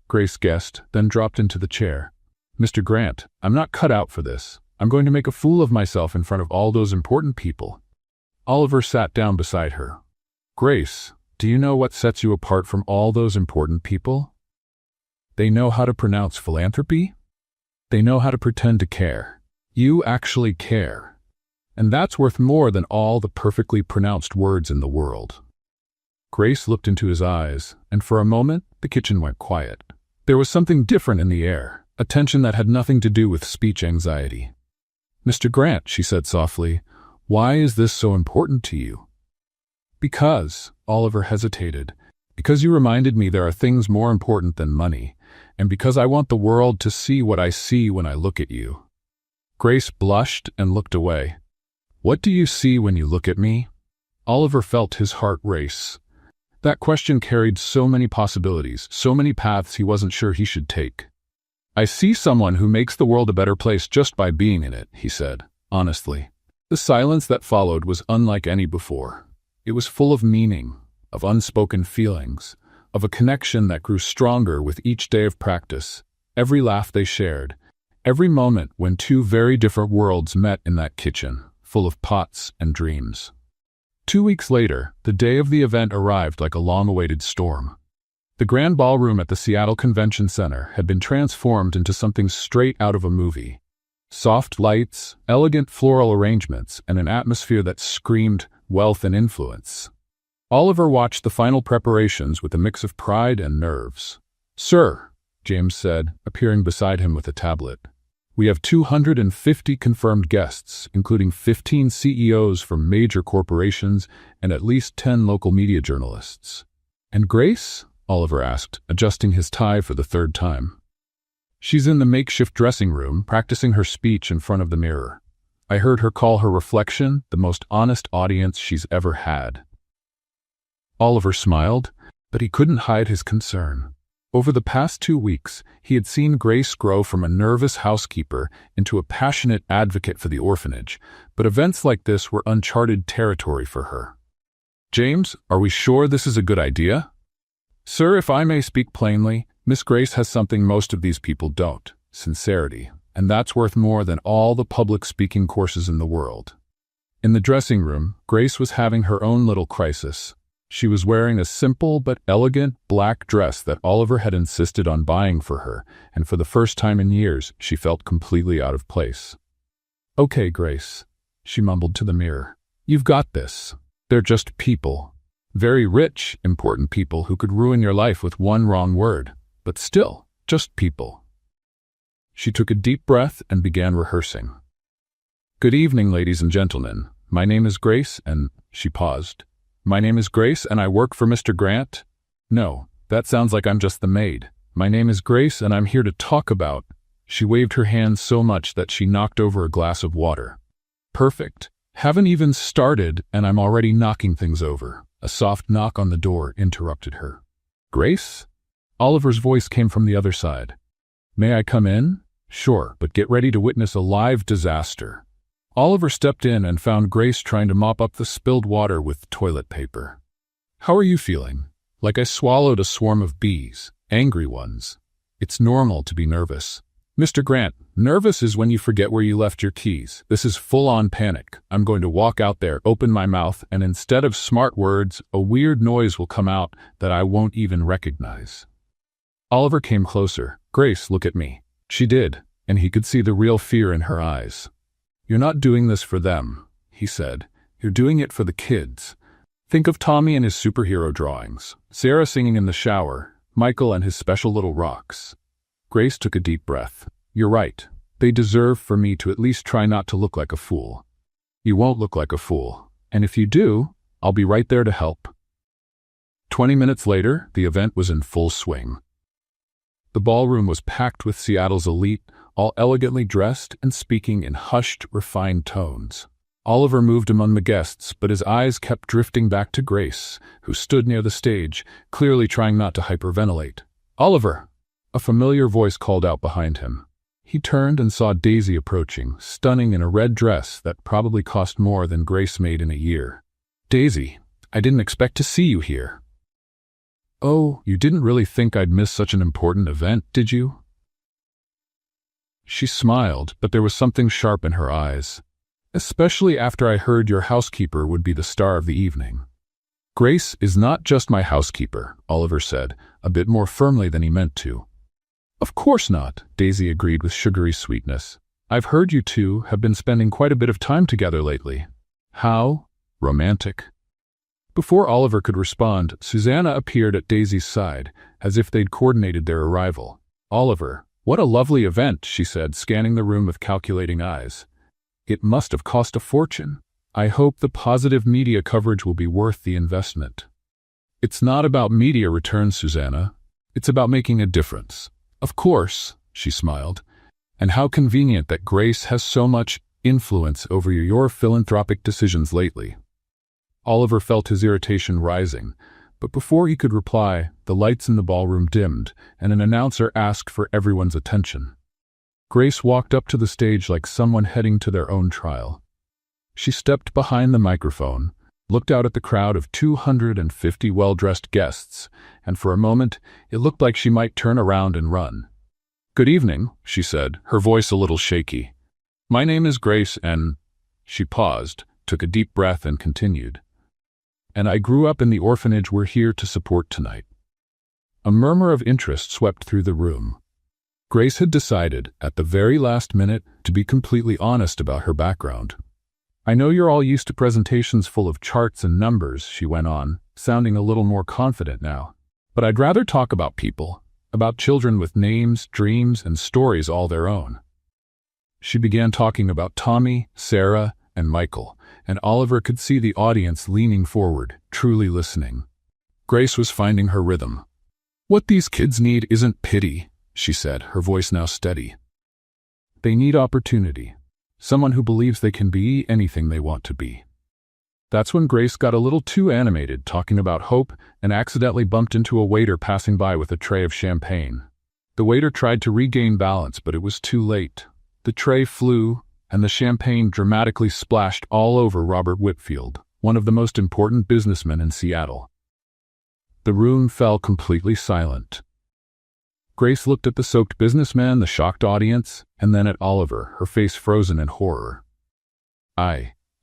Grace guessed, then dropped into the chair. Mr. Grant, I'm not cut out for this. I'm going to make a fool of myself in front of all those important people. Oliver sat down beside her. Grace, do you know what sets you apart from all those important people? They know how to pronounce philanthropy. They know how to pretend to care. You actually care. And that's worth more than all the perfectly pronounced words in the world. Grace looked into his eyes, and for a moment, the kitchen went quiet. There was something different in the air, a tension that had nothing to do with speech anxiety. Mr. Grant, she said softly, why is this so important to you? Because, Oliver hesitated, because you reminded me there are things more important than money, and because I want the world to see what I see when I look at you. Grace blushed and looked away. What do you see when you look at me? Oliver felt his heart race. That question carried so many possibilities, so many paths he wasn't sure he should take. I see someone who makes the world a better place just by being in it, he said, honestly. The silence that followed was unlike any before. It was full of meaning, of unspoken feelings, of a connection that grew stronger with each day of practice, every laugh they shared, every moment when two very different worlds met in that kitchen, full of pots and dreams. 2 weeks later, the day of the event arrived like a long-awaited storm. The grand ballroom at the Seattle Convention Center had been transformed into something straight out of a movie. Soft lights, elegant floral arrangements, and an atmosphere that screamed wealth and influence. Oliver watched the final preparations with a mix of pride and nerves. Sir, James said, appearing beside him with a tablet. We have 250 confirmed guests, including 15 CEOs from major corporations and at least 10 local media journalists. And Grace? Oliver asked, adjusting his tie for the third time. She's in the makeshift dressing room, practicing her speech in front of the mirror. I heard her call her reflection the most honest audience she's ever had. Oliver smiled, but he couldn't hide his concern. Over the past 2 weeks, he had seen Grace grow from a nervous housekeeper into a passionate advocate for the orphanage, but events like this were uncharted territory for her. James, are we sure this is a good idea? Sir, if I may speak plainly, Miss Grace has something most of these people don't, sincerity, and that's worth more than all the public speaking courses in the world. In the dressing room, Grace was having her own little crisis. She was wearing a simple but elegant black dress that Oliver had insisted on buying for her, and for the first time in years, she felt completely out of place. Okay, Grace, she mumbled to the mirror. You've got this. They're just people. Very rich, important people who could ruin your life with one wrong word, but still, just people. She took a deep breath and began rehearsing. Good evening, ladies and gentlemen. My name is Grace, and she paused. My name is Grace, and I work for Mr. Grant. No, that sounds like I'm just the maid. My name is Grace, and I'm here to talk about... She waved her hand so much that she knocked over a glass of water. Perfect. Haven't even started, and I'm already knocking things over. A soft knock on the door interrupted her. Grace? Oliver's voice came from the other side. May I come in? Sure, but get ready to witness a live disaster. Oliver stepped in and found Grace trying to mop up the spilled water with toilet paper. How are you feeling? Like I swallowed a swarm of bees, angry ones. It's normal to be nervous. Mr. Grant, nervous is when you forget where you left your keys. This is full-on panic. I'm going to walk out there, open my mouth, and instead of smart words, a weird noise will come out that I won't even recognize. Oliver came closer. Grace, look at me. She did, and he could see the real fear in her eyes. You're not doing this for them, he said. You're doing it for the kids. Think of Tommy and his superhero drawings, Sarah singing in the shower, Michael and his special little rocks. Grace took a deep breath. You're right. They deserve for me to at least try not to look like a fool. You won't look like a fool. And if you do, I'll be right there to help. 20 minutes later, the event was in full swing. The ballroom was packed with Seattle's elite, all elegantly dressed and speaking in hushed, refined tones. Oliver moved among the guests, but his eyes kept drifting back to Grace, who stood near the stage, clearly trying not to hyperventilate. Oliver! A familiar voice called out behind him. He turned and saw Daisy approaching, stunning in a red dress that probably cost more than Grace made in a year. "Daisy, I didn't expect to see you here." "Oh, you didn't really think I'd miss such an important event, did you?" She smiled, but there was something sharp in her eyes. "Especially after I heard your housekeeper would be the star of the evening." "Grace is not just my housekeeper," Oliver said, a bit more firmly than he meant to. "Of course not," Daisy agreed with sugary sweetness. "I've heard you two have been spending quite a bit of time together lately." "How romantic." Before Oliver could respond, Susanna appeared at Daisy's side, as if they'd coordinated their arrival. "Oliver, what a lovely event," she said, scanning the room with calculating eyes. "It must have cost a fortune. I hope the positive media coverage will be worth the investment." "It's not about media returns, Susanna. It's about making a difference." "Of course," she smiled. "And how convenient that Grace has so much influence over your philanthropic decisions lately." Oliver felt his irritation rising, but before he could reply, the lights in the ballroom dimmed, and an announcer asked for everyone's attention. Grace walked up to the stage like someone heading to their own trial. She stepped behind the microphone, looked out at the crowd of 250 well-dressed guests, and for a moment it looked like she might turn around and run. "Good evening," she said, her voice a little shaky. "My name is Grace and—" She paused, took a deep breath and continued. "And I grew up in the orphanage we're here to support tonight." A murmur of interest swept through the room. Grace had decided, at the very last minute, to be completely honest about her background. "I know you're all used to presentations full of charts and numbers," she went on, sounding a little more confident now. "But I'd rather talk about people, about children with names, dreams, and stories all their own." She began talking about Tommy, Sarah, and Michael, and Oliver could see the audience leaning forward, truly listening. Grace was finding her rhythm. "What these kids need isn't pity," she said, her voice now steady. "They need opportunity. Someone who believes they can be anything they want to be." That's when Grace got a little too animated, talking about hope, and accidentally bumped into a waiter passing by with a tray of champagne. The waiter tried to regain balance, but it was too late. The tray flew, and the champagne dramatically splashed all over Robert Whitfield, one of the most important businessmen in Seattle. The room fell completely silent. Grace looked at the soaked businessman, the shocked audience, and then at Oliver, her face frozen in horror.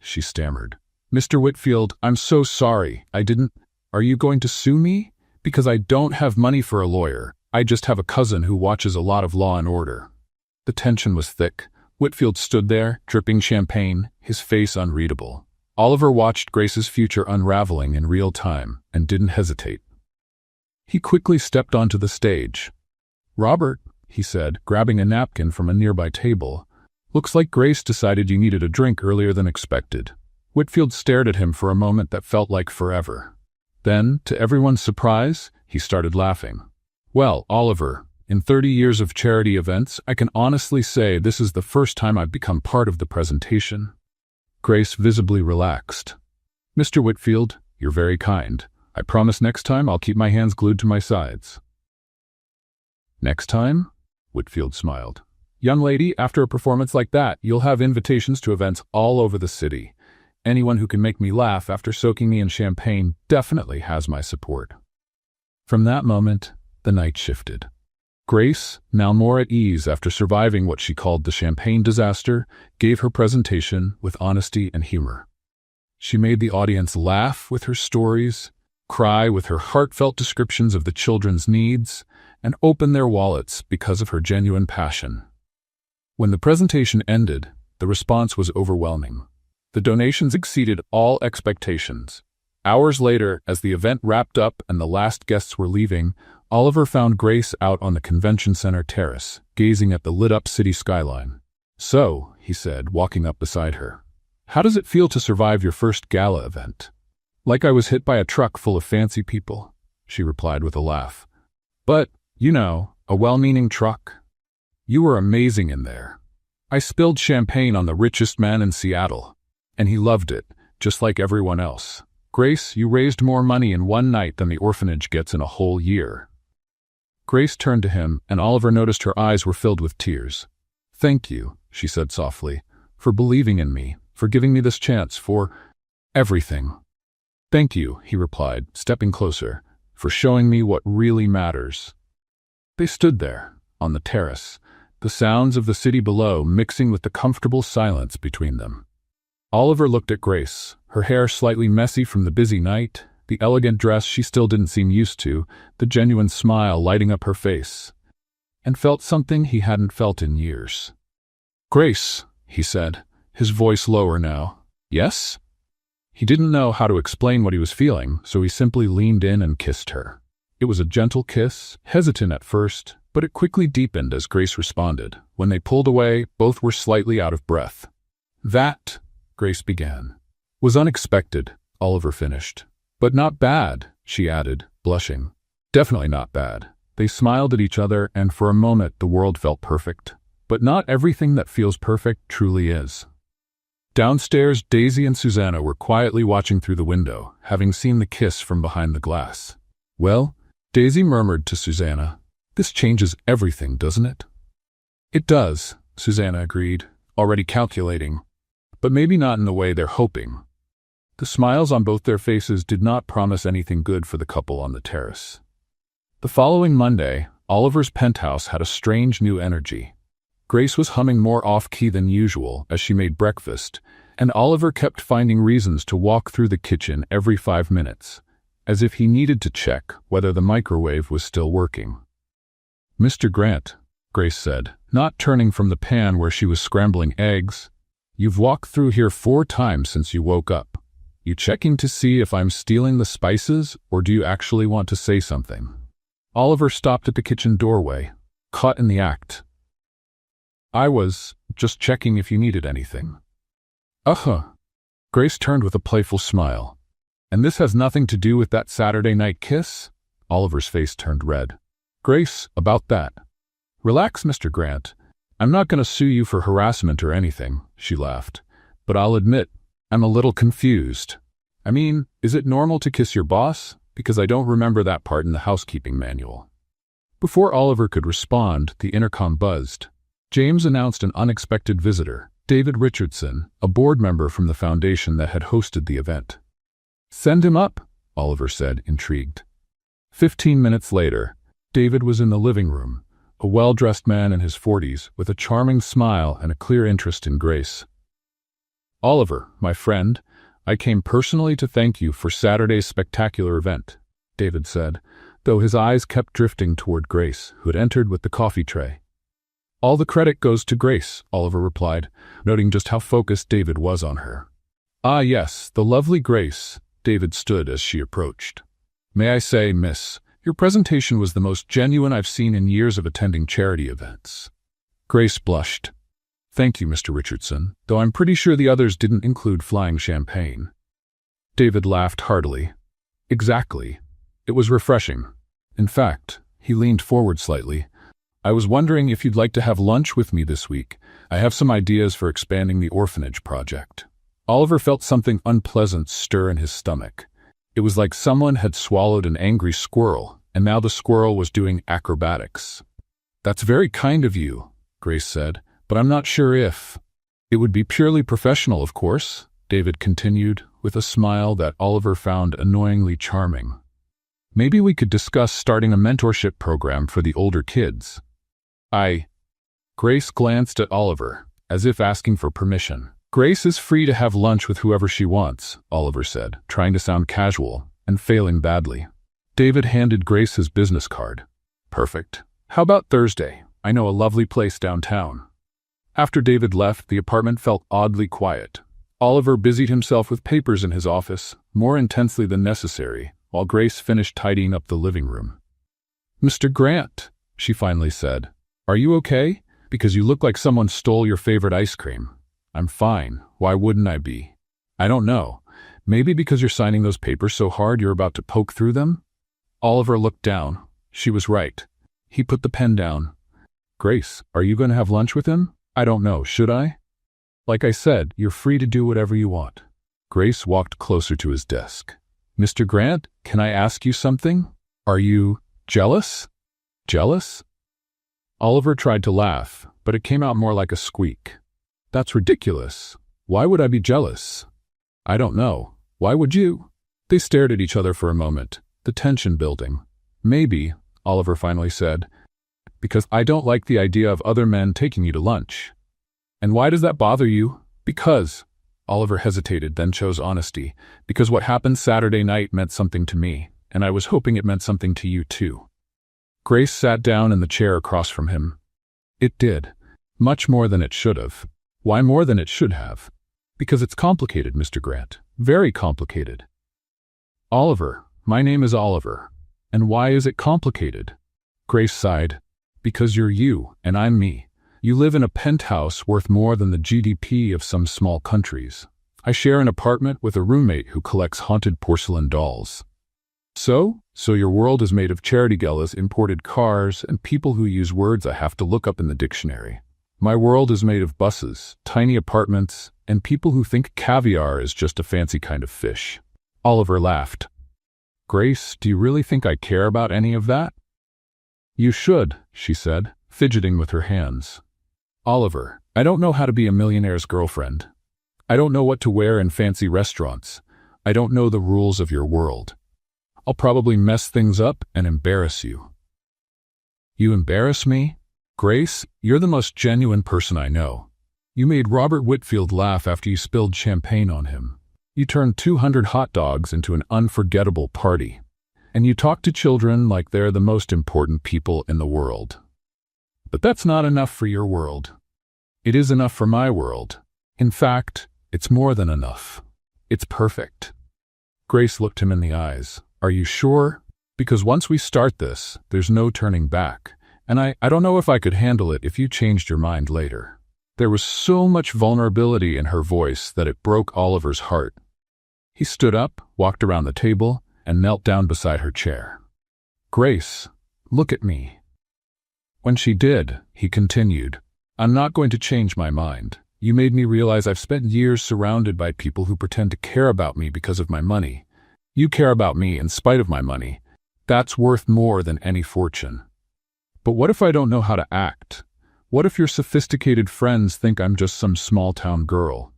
She stammered. "Mr. Whitfield, I'm so sorry. I didn't— Are you going to sue me? Because I don't have money for a lawyer. I just have a cousin who watches a lot of Law and Order." The tension was thick. Whitfield stood there, dripping champagne, his face unreadable. Oliver watched Grace's future unraveling in real time and didn't hesitate. He quickly stepped onto the stage. "Robert," he said, grabbing a napkin from a nearby table, "looks like Grace decided you needed a drink earlier than expected." Whitfield stared at him for a moment that felt like forever. Then, to everyone's surprise, he started laughing. "Well, Oliver, in 30 years of charity events, I can honestly say this is the first time I've become part of the presentation." Grace visibly relaxed. "Mr. Whitfield, you're very kind. I promise next time I'll keep my hands glued to my sides." "Next time?" Whitfield smiled. "Young lady, after a performance like that, you'll have invitations to events all over the city. Anyone who can make me laugh after soaking me in champagne definitely has my support." From that moment, the night shifted. Grace, now more at ease after surviving what she called the champagne disaster, gave her presentation with honesty and humor. She made the audience laugh with her stories, cry with her heartfelt descriptions of the children's needs, and open their wallets because of her genuine passion. When the presentation ended, the response was overwhelming. The donations exceeded all expectations. Hours later, as the event wrapped up and the last guests were leaving, Oliver found Grace out on the convention center terrace, gazing at the lit-up city skyline. "So," he said, walking up beside her, "how does it feel to survive your first gala event?" "Like I was hit by a truck full of fancy people," she replied with a laugh. "But, you know, a well-meaning truck. You were amazing in there. I spilled champagne on the richest man in Seattle, and he loved it, just like everyone else. Grace, you raised more money in one night than the orphanage gets in a whole year." Grace turned to him, and Oliver noticed her eyes were filled with tears. "Thank you," she said softly, "for believing in me, for giving me this chance, for everything." "Thank you," he replied, stepping closer, "for showing me what really matters." They stood there, on the terrace, the sounds of the city below mixing with the comfortable silence between them. Oliver looked at Grace, her hair slightly messy from the busy night, the elegant dress she still didn't seem used to, the genuine smile lighting up her face, and felt something he hadn't felt in years. "Grace," he said, his voice lower now. "Yes?" He didn't know how to explain what he was feeling, so he simply leaned in and kissed her. It was a gentle kiss, hesitant at first, but it quickly deepened as Grace responded. When they pulled away, both were slightly out of breath. "That," Grace began, "was unexpected," Oliver finished. "But not bad," she added, blushing. "Definitely not bad." They smiled at each other, and for a moment the world felt perfect. But not everything that feels perfect truly is. Downstairs, Daisy and Susanna were quietly watching through the window, having seen the kiss from behind the glass. "Well," Daisy murmured to Susanna, "this changes everything, doesn't it?" "It does," Susanna agreed, already calculating. "But maybe not in the way they're hoping." The smiles on both their faces did not promise anything good for the couple on the terrace. The following Monday, Oliver's penthouse had a strange new energy. Grace was humming more off-key than usual as she made breakfast, and Oliver kept finding reasons to walk through the kitchen every 5 minutes, as if he needed to check whether the microwave was still working. "Mr. Grant," Grace said, not turning from the pan where she was scrambling eggs, "you've walked through here 4 times since you woke up. You checking to see if I'm stealing the spices, or do you actually want to say something?" Oliver stopped at the kitchen doorway, caught in the act. "I was just checking if you needed anything." "Uh-huh." Grace turned with a playful smile. "And this has nothing to do with that Saturday night kiss?" Oliver's face turned red. "Grace, about that." "Relax, Mr. Grant. I'm not going to sue you for harassment or anything," she laughed. "But I'll admit, I'm a little confused. I mean, is it normal to kiss your boss? Because I don't remember that part in the housekeeping manual." Before Oliver could respond, the intercom buzzed. James announced an unexpected visitor, David Richardson, a board member from the foundation that had hosted the event. "Send him up," Oliver said, intrigued. 15 minutes later, David was in the living room, a well-dressed man in his 40s with a charming smile and a clear interest in Grace. "Oliver, my friend, I came personally to thank you for Saturday's spectacular event," David said, though his eyes kept drifting toward Grace, who had entered with the coffee tray. "All the credit goes to Grace," Oliver replied, noting just how focused David was on her. "Ah yes, the lovely Grace." David stood as she approached. "May I say, miss, your presentation was the most genuine I've seen in years of attending charity events." Grace blushed. "Thank you, Mr. Richardson, though I'm pretty sure the others didn't include flying champagne." David laughed heartily. "Exactly. It was refreshing. In fact," he leaned forward slightly, "I was wondering if you'd like to have lunch with me this week. I have some ideas for expanding the orphanage project." Oliver felt something unpleasant stir in his stomach. It was like someone had swallowed an angry squirrel, and now the squirrel was doing acrobatics. "That's very kind of you," Grace said, "but I'm not sure if—" "It would be purely professional, of course," David continued, with a smile that Oliver found annoyingly charming. "Maybe we could discuss starting a mentorship program for the older kids." Grace glanced at Oliver, as if asking for permission. "Grace is free to have lunch with whoever she wants," Oliver said, trying to sound casual, and failing badly. David handed Grace his business card. "Perfect. How about Thursday? I know a lovely place downtown." After David left, the apartment felt oddly quiet. Oliver busied himself with papers in his office, more intensely than necessary, while Grace finished tidying up the living room. "Mr. Grant," she finally said, "are you okay? Because you look like someone stole your favorite ice cream." "I'm fine. Why wouldn't I be?" "I don't know. Maybe because you're signing those papers so hard you're about to poke through them?" Oliver looked down. She was right. He put the pen down. "Grace, are you going to have lunch with him?" "I don't know. Should I?" "Like I said, you're free to do whatever you want." Grace walked closer to his desk. "Mr. Grant, can I ask you something? Are you jealous?" Jealous? Oliver tried to laugh, but it came out more like a squeak. That's ridiculous. Why would I be jealous? I don't know. Why would you? They stared at each other for a moment, the tension building. Maybe, Oliver finally said, because I don't like the idea of other men taking you to lunch. And why does that bother you? Because, Oliver hesitated, then chose honesty, because what happened Saturday night meant something to me, and I was hoping it meant something to you too. Grace sat down in the chair across from him. It did. Much more than it should have. Why more than it should have? Because it's complicated, Mr. Grant. Very complicated. Oliver, my name is Oliver. And why is it complicated? Grace sighed. Because you're you, and I'm me. You live in a penthouse worth more than the GDP of some small countries. I share an apartment with a roommate who collects haunted porcelain dolls. So your world is made of charity galas, imported cars, and people who use words I have to look up in the dictionary. My world is made of buses, tiny apartments, and people who think caviar is just a fancy kind of fish. Oliver laughed. Grace, do you really think I care about any of that? You should, she said, fidgeting with her hands. Oliver, I don't know how to be a millionaire's girlfriend. I don't know what to wear in fancy restaurants. I don't know the rules of your world. I'll probably mess things up and embarrass you. You embarrass me? Grace, you're the most genuine person I know. You made Robert Whitfield laugh after you spilled champagne on him. You turned 200 hot dogs into an unforgettable party. And you talk to children like they're the most important people in the world. But that's not enough for your world. It is enough for my world. In fact, it's more than enough. It's perfect. Grace looked him in the eyes. Are you sure? Because once we start this, there's no turning back. And I don't know if I could handle it if you changed your mind later. There was so much vulnerability in her voice that it broke Oliver's heart. He stood up, walked around the table, and knelt down beside her chair. Grace, look at me. When she did, he continued, I'm not going to change my mind. You made me realize I've spent years surrounded by people who pretend to care about me because of my money. You care about me in spite of my money. That's worth more than any fortune. But what if I don't know how to act? What if your sophisticated friends think I'm just some small-town girl?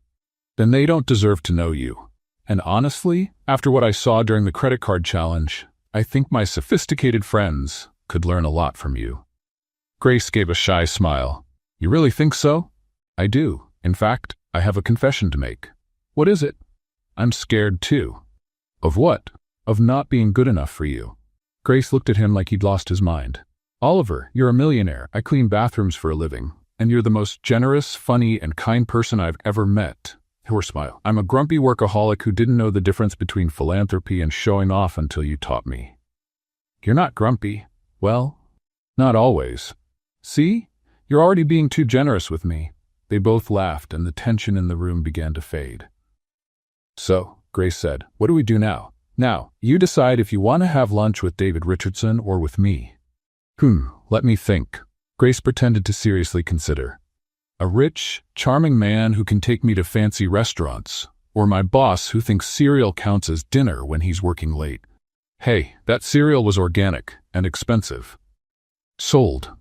Then they don't deserve to know you. And honestly, after what I saw during the credit card challenge, I think my sophisticated friends could learn a lot from you. Grace gave a shy smile. You really think so? I do. In fact, I have a confession to make. What is it? I'm scared too. Of what? Of not being good enough for you. Grace looked at him like he'd lost his mind. Oliver, you're a millionaire. I clean bathrooms for a living. And you're the most generous, funny, and kind person I've ever met. Her smile. I'm a grumpy workaholic who didn't know the difference between philanthropy and showing off until you taught me. You're not grumpy. Well, not always. See? You're already being too generous with me. They both laughed, and the tension in the room began to fade. So, Grace said, what do we do now? Now, you decide if you want to have lunch with David Richardson or with me. Let me think. Grace pretended to seriously consider. A rich, charming man who can take me to fancy restaurants, or my boss who thinks cereal counts as dinner when he's working late. Hey, that cereal was organic and expensive. Sold.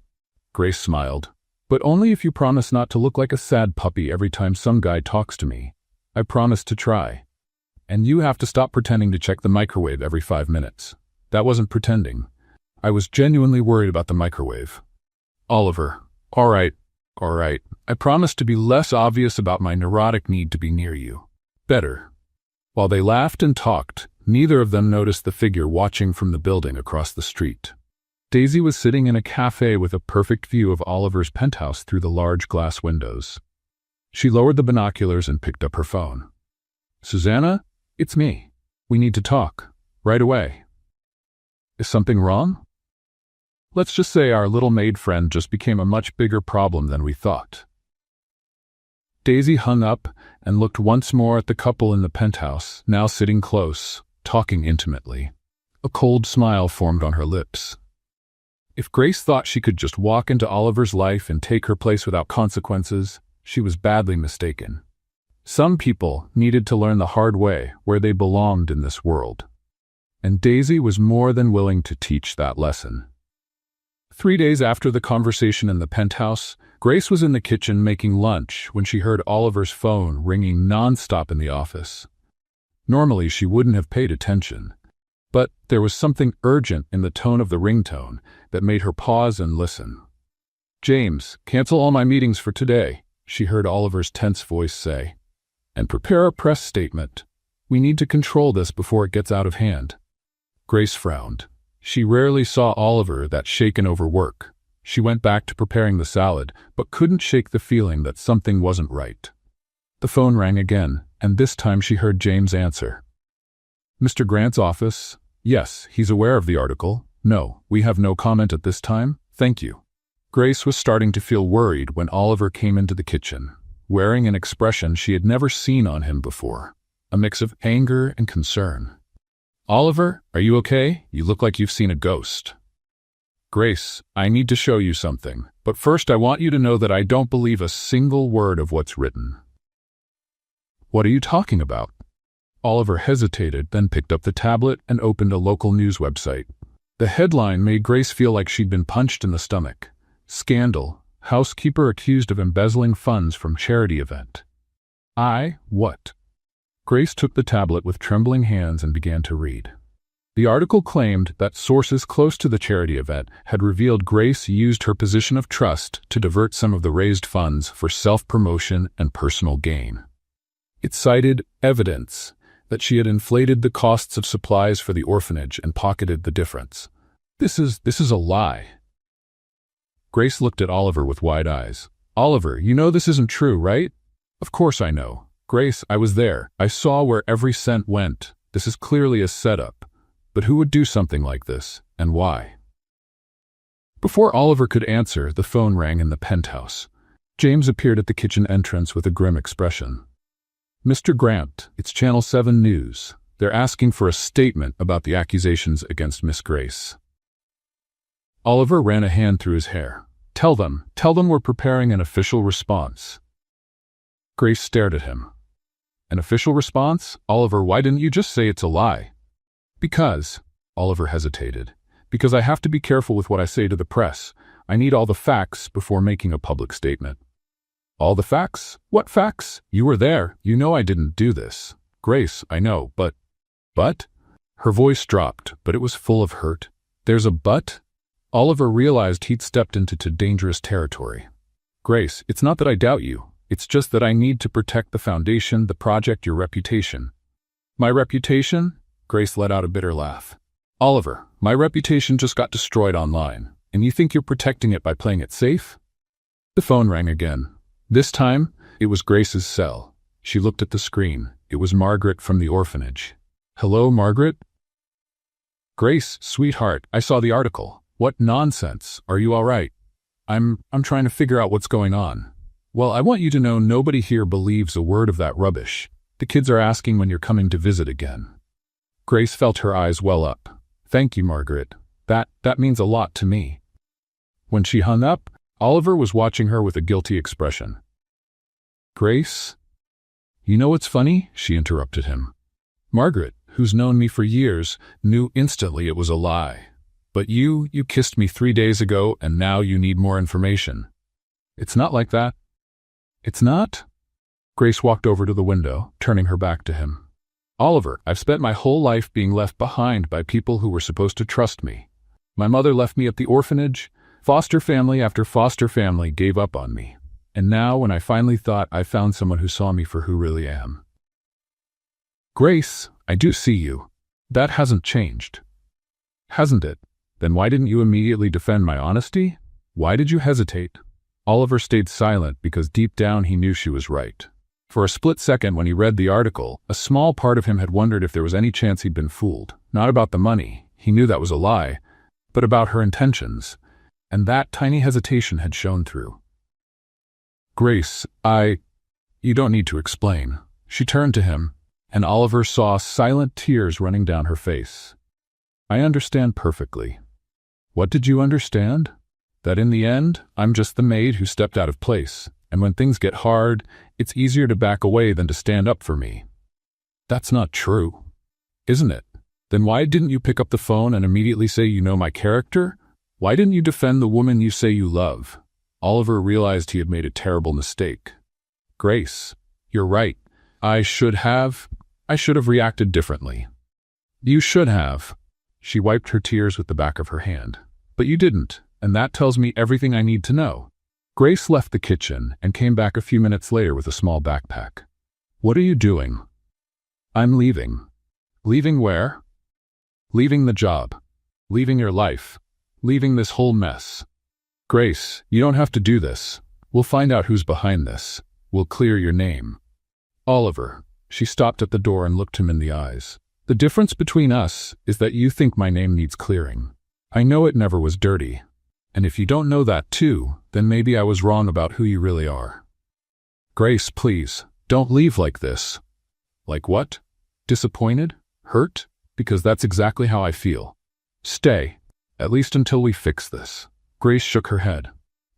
Grace smiled. But only if you promise not to look like a sad puppy every time some guy talks to me. I promise to try. And you have to stop pretending to check the microwave every 5 minutes. That wasn't pretending. I was genuinely worried about the microwave. Oliver, all right. I promise to be less obvious about my neurotic need to be near you. Better. While they laughed and talked, neither of them noticed the figure watching from the building across the street. Daisy was sitting in a cafe with a perfect view of Oliver's penthouse through the large glass windows. She lowered the binoculars and picked up her phone. Susanna, it's me. We need to talk. Right away. Is something wrong? Let's just say our little maid friend just became a much bigger problem than we thought. Daisy hung up and looked once more at the couple in the penthouse, now sitting close, talking intimately. A cold smile formed on her lips. If Grace thought she could just walk into Oliver's life and take her place without consequences, she was badly mistaken. Some people needed to learn the hard way where they belonged in this world. And Daisy was more than willing to teach that lesson. 3 days after the conversation in the penthouse, Grace was in the kitchen making lunch when she heard Oliver's phone ringing nonstop in the office. Normally, she wouldn't have paid attention, but there was something urgent in the tone of the ringtone that made her pause and listen. "James, cancel all my meetings for today," she heard Oliver's tense voice say, "and prepare a press statement. We need to control this before it gets out of hand." Grace frowned. She rarely saw Oliver that shaken over work. She went back to preparing the salad, but couldn't shake the feeling that something wasn't right. The phone rang again, and this time she heard James answer. "Mr. Grant's office? Yes, he's aware of the article. No, we have no comment at this time. Thank you." Grace was starting to feel worried when Oliver came into the kitchen, wearing an expression she had never seen on him before, a mix of anger and concern. "Oliver, are you okay? You look like you've seen a ghost." "Grace, I need to show you something, but first I want you to know that I don't believe a single word of what's written." "What are you talking about?" Oliver hesitated, then picked up the tablet and opened a local news website. The headline made Grace feel like she'd been punched in the stomach. "Scandal. Housekeeper accused of embezzling funds from charity event." What? Grace took the tablet with trembling hands and began to read. The article claimed that sources close to the charity event had revealed Grace used her position of trust to divert some of the raised funds for self-promotion and personal gain. It cited evidence that she had inflated the costs of supplies for the orphanage and pocketed the difference. This is a lie." Grace looked at Oliver with wide eyes. "Oliver, you know this isn't true, right?" "Of course I know. Grace, I was there. I saw where every cent went. This is clearly a setup. But who would do something like this, and why?" Before Oliver could answer, the phone rang in the penthouse. James appeared at the kitchen entrance with a grim expression. "Mr. Grant, it's Channel 7 News. They're asking for a statement about the accusations against Miss Grace." Oliver ran a hand through his hair. Tell them we're preparing an official response." Grace stared at him. "An official response? Oliver, why didn't you just say it's a lie?" "Because," Oliver hesitated, "because I have to be careful with what I say to the press. I need all the facts before making a public statement." "All the facts? What facts? You were there. You know I didn't do this." "Grace, I know, but—" "But?" Her voice dropped, but it was full of hurt. "There's a but?" Oliver realized he'd stepped into dangerous territory. "Grace, it's not that I doubt you. It's just that I need to protect the foundation, the project, your reputation." "My reputation?" Grace let out a bitter laugh. "Oliver, my reputation just got destroyed online, and you think you're protecting it by playing it safe?" The phone rang again. This time, it was Grace's cell. She looked at the screen. It was Margaret from the orphanage. "Hello, Margaret?" "Grace, sweetheart, I saw the article. What nonsense. Are you all right?" I'm trying to figure out what's going on." "Well, I want you to know nobody here believes a word of that rubbish. The kids are asking when you're coming to visit again." Grace felt her eyes well up. "Thank you, Margaret. That means a lot to me." When she hung up, Oliver was watching her with a guilty expression. "Grace?" "You know what's funny?" she interrupted him. "Margaret, who's known me for years, knew instantly it was a lie. But you kissed me 3 days ago, and now you need more information." "It's not like that." "It's not?" Grace walked over to the window, turning her back to him. "Oliver, I've spent my whole life being left behind by people who were supposed to trust me. My mother left me at the orphanage. Foster family after foster family gave up on me. And now, when I finally thought I found someone who saw me for who really am." "Grace, I do see you. That hasn't changed." "Hasn't it? Then why didn't you immediately defend my honesty? Why did you hesitate?" Oliver stayed silent because deep down he knew she was right. For a split second when he read the article, a small part of him had wondered if there was any chance he'd been fooled. Not about the money, he knew that was a lie, but about her intentions. And that tiny hesitation had shown through. "Grace, you don't need to explain." She turned to him, and Oliver saw silent tears running down her face. "I understand perfectly." "What did you understand?" "That in the end, I'm just the maid who stepped out of place, and when things get hard, it's easier to back away than to stand up for me." "That's not true." "Isn't it? Then why didn't you pick up the phone and immediately say you know my character? Why didn't you defend the woman you say you love? Oliver realized he had made a terrible mistake. Grace, you're right. I should have reacted differently. You should have. She wiped her tears with the back of her hand. But you didn't, and that tells me everything I need to know. Grace left the kitchen and came back a few minutes later with a small backpack. What are you doing? I'm leaving. Leaving where? Leaving the job. Leaving your life. Leaving this whole mess. Grace, you don't have to do this. We'll find out who's behind this. We'll clear your name. Oliver. She stopped at the door and looked him in the eyes. The difference between us is that you think my name needs clearing. I know it never was dirty. And if you don't know that too, then maybe I was wrong about who you really are. Grace, please, don't leave like this. Like what? Disappointed? Hurt? Because that's exactly how I feel. Stay, at least until we fix this. Grace shook her head.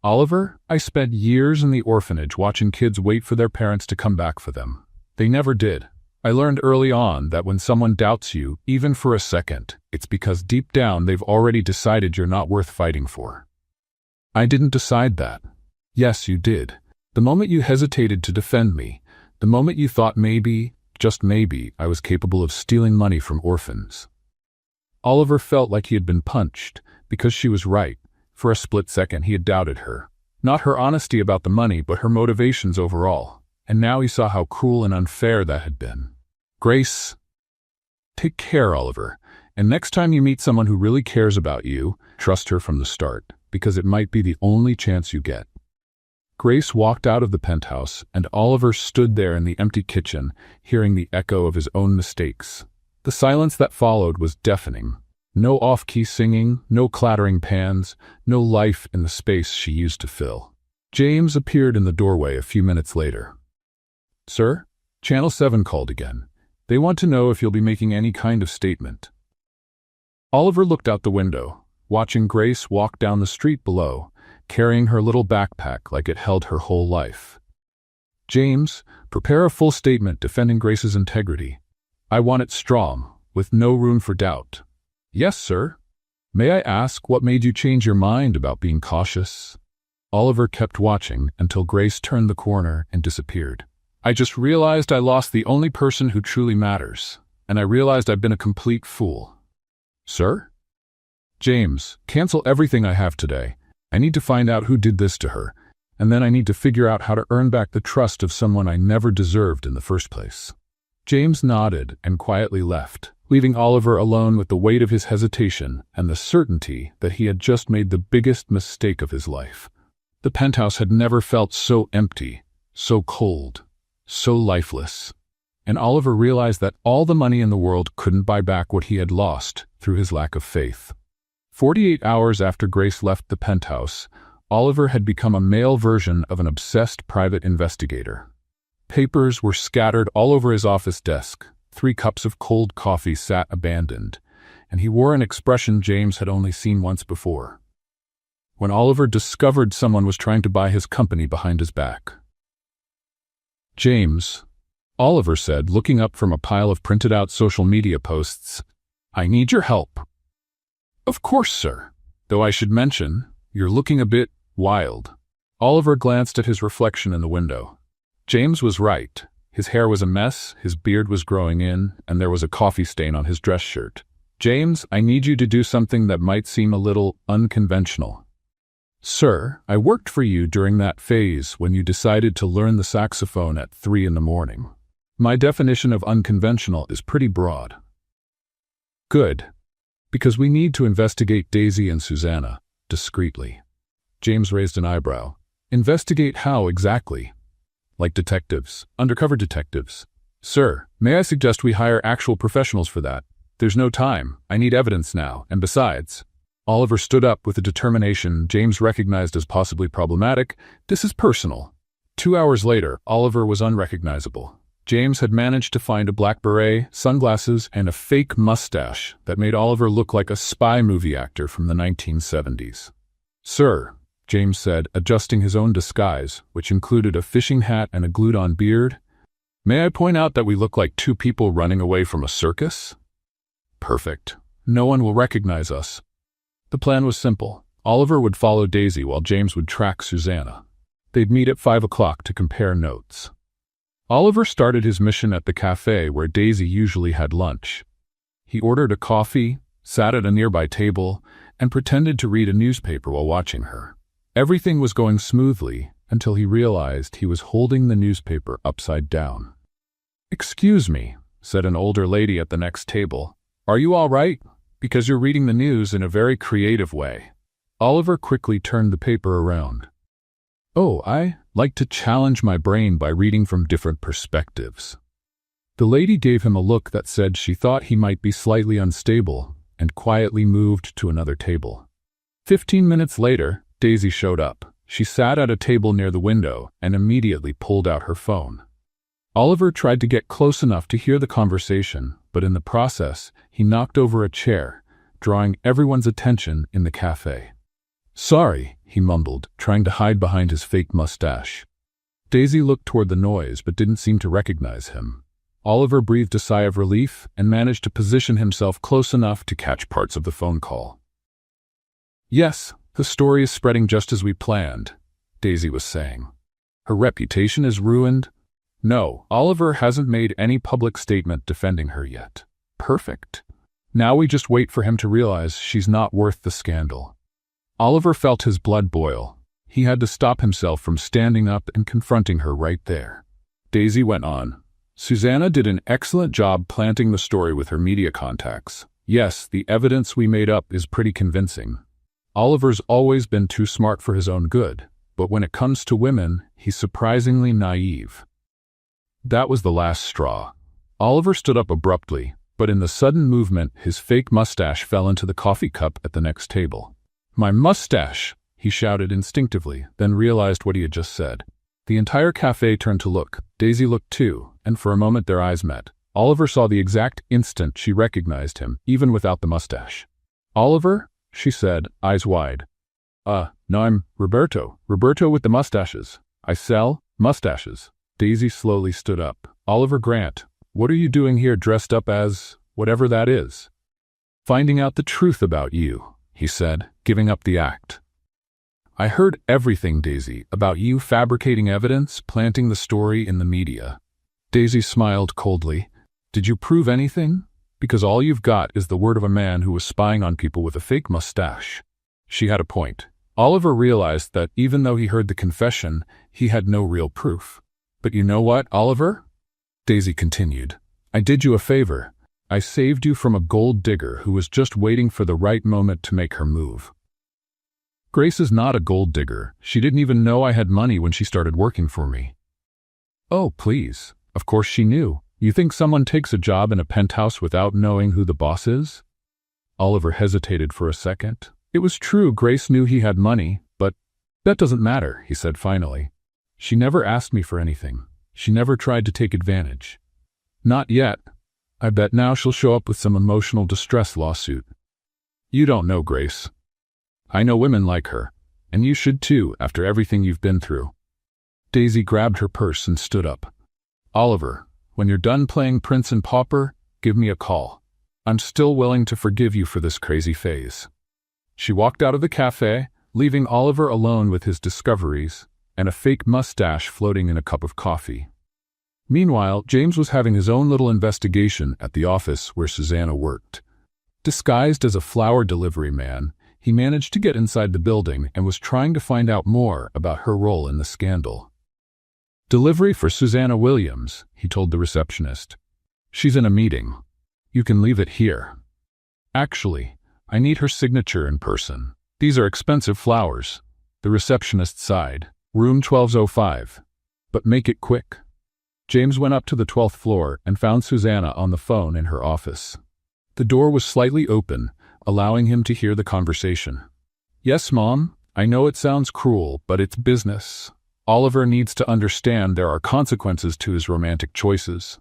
Oliver, I spent years in the orphanage watching kids wait for their parents to come back for them. They never did. I learned early on that when someone doubts you, even for a second, it's because deep down they've already decided you're not worth fighting for. I didn't decide that. Yes, you did. The moment you hesitated to defend me, the moment you thought maybe, just maybe, I was capable of stealing money from orphans. Oliver felt like he had been punched, because she was right. For a split second he had doubted her. Not her honesty about the money, but her motivations overall. And now he saw how cruel and unfair that had been. Grace, take care, Oliver. And next time you meet someone who really cares about you, trust her from the start, because it might be the only chance you get. Grace walked out of the penthouse, and Oliver stood there in the empty kitchen, hearing the echo of his own mistakes. The silence that followed was deafening. No off-key singing, no clattering pans, no life in the space she used to fill. James appeared in the doorway a few minutes later. Sir? Channel 7 called again. They want to know if you'll be making any kind of statement. Oliver looked out the window, watching Grace walk down the street below, carrying her little backpack like it held her whole life. James, prepare a full statement defending Grace's integrity. I want it strong, with no room for doubt. Yes, sir. May I ask what made you change your mind about being cautious? Oliver kept watching until Grace turned the corner and disappeared. I just realized I lost the only person who truly matters, and I realized I've been a complete fool. Sir? James, cancel everything I have today. I need to find out who did this to her, and then I need to figure out how to earn back the trust of someone I never deserved in the first place. James nodded and quietly left, leaving Oliver alone with the weight of his hesitation and the certainty that he had just made the biggest mistake of his life. The penthouse had never felt so empty, so cold, so lifeless. And Oliver realized that all the money in the world couldn't buy back what he had lost through his lack of faith. 48 hours after Grace left the penthouse, Oliver had become a male version of an obsessed private investigator. Papers were scattered all over his office desk. 3 cups of cold coffee sat abandoned, and he wore an expression James had only seen once before. When Oliver discovered someone was trying to buy his company behind his back. James, Oliver said, looking up from a pile of printed-out social media posts, I need your help. Of course, sir. Though I should mention, you're looking a bit wild. Oliver glanced at his reflection in the window. James was right. His hair was a mess, his beard was growing in, and there was a coffee stain on his dress shirt. James, I need you to do something that might seem a little unconventional. Sir, I worked for you during that phase when you decided to learn the saxophone at 3 in the morning. My definition of unconventional is pretty broad. Good. Because we need to investigate Daisy and Susanna, discreetly. James raised an eyebrow. Investigate how exactly? Like detectives, undercover detectives. Sir, may I suggest we hire actual professionals for that? There's no time. I need evidence now, and besides... Oliver stood up with a determination James recognized as possibly problematic. This is personal. 2 hours later, Oliver was unrecognizable. James had managed to find a black beret, sunglasses, and a fake mustache that made Oliver look like a spy movie actor from the 1970s. Sir, James said, adjusting his own disguise, which included a fishing hat and a glued-on beard, may I point out that we look like 2 people running away from a circus? Perfect. No one will recognize us. The plan was simple. Oliver would follow Daisy while James would track Susanna. They'd meet at 5 o'clock to compare notes. Oliver started his mission at the cafe where Daisy usually had lunch. He ordered a coffee, sat at a nearby table, and pretended to read a newspaper while watching her. Everything was going smoothly until he realized he was holding the newspaper upside down. "Excuse me," said an older lady at the next table. "Are you all right? Because you're reading the news in a very creative way." Oliver quickly turned the paper around. "Oh, I like to challenge my brain by reading from different perspectives." The lady gave him a look that said she thought he might be slightly unstable and quietly moved to another table. 15 minutes later, Daisy showed up. She sat at a table near the window and immediately pulled out her phone. Oliver tried to get close enough to hear the conversation, but in the process, he knocked over a chair, drawing everyone's attention in the cafe. "Sorry," he mumbled, trying to hide behind his fake mustache. Daisy looked toward the noise but didn't seem to recognize him. Oliver breathed a sigh of relief and managed to position himself close enough to catch parts of the phone call. "Yes, the story is spreading just as we planned," Daisy was saying. "Her reputation is ruined. No, Oliver hasn't made any public statement defending her yet. Perfect. Now we just wait for him to realize she's not worth the scandal." Oliver felt his blood boil. He had to stop himself from standing up and confronting her right there. Daisy went on. "Susanna did an excellent job planting the story with her media contacts. Yes, the evidence we made up is pretty convincing. Oliver's always been too smart for his own good, but when it comes to women, he's surprisingly naive." That was the last straw. Oliver stood up abruptly, but in the sudden movement, his fake mustache fell into the coffee cup at the next table. "My mustache!" he shouted instinctively, then realized what he had just said. The entire cafe turned to look. Daisy looked too, and for a moment their eyes met. Oliver saw the exact instant she recognized him, even without the mustache. "Oliver?" she said, eyes wide. No, I'm Roberto. Roberto with the mustaches. I sell mustaches." Daisy slowly stood up. "Oliver Grant, what are you doing here dressed up as whatever that is?" "Finding out the truth about you," he said, giving up the act. "I heard everything, Daisy, about you fabricating evidence, planting the story in the media." Daisy smiled coldly. "Did you prove anything? Because all you've got is the word of a man who was spying on people with a fake mustache." She had a point. Oliver realized that even though he heard the confession, he had no real proof. "But you know what, Oliver?" Daisy continued. "I did you a favor. I saved you from a gold digger who was just waiting for the right moment to make her move." "Grace is not a gold digger. She didn't even know I had money when she started working for me." "Oh, please. Of course she knew. You think someone takes a job in a penthouse without knowing who the boss is?" Oliver hesitated for a second. It was true Grace knew he had money, but that doesn't matter, he said finally. "She never asked me for anything. She never tried to take advantage. Not yet. I bet now she'll show up with some emotional distress lawsuit." "You don't know Grace. I know women like her, and you should too after everything you've been through." Daisy grabbed her purse and stood up. "Oliver, when you're done playing Prince and Pauper, give me a call. I'm still willing to forgive you for this crazy phase." She walked out of the cafe, leaving Oliver alone with his discoveries and a fake mustache floating in a cup of coffee. Meanwhile, James was having his own little investigation at the office where Susanna worked. Disguised as a flower delivery man, he managed to get inside the building and was trying to find out more about her role in the scandal. "Delivery for Susanna Williams," he told the receptionist. "She's in a meeting. You can leave it here. Actually, I need her signature in person. These are expensive flowers." The receptionist sighed. "Room 1205. But make it quick." James went up to the 12th floor and found Susanna on the phone in her office. The door was slightly open, allowing him to hear the conversation. "Yes, Mom, I know it sounds cruel, but it's business. Oliver needs to understand there are consequences to his romantic choices."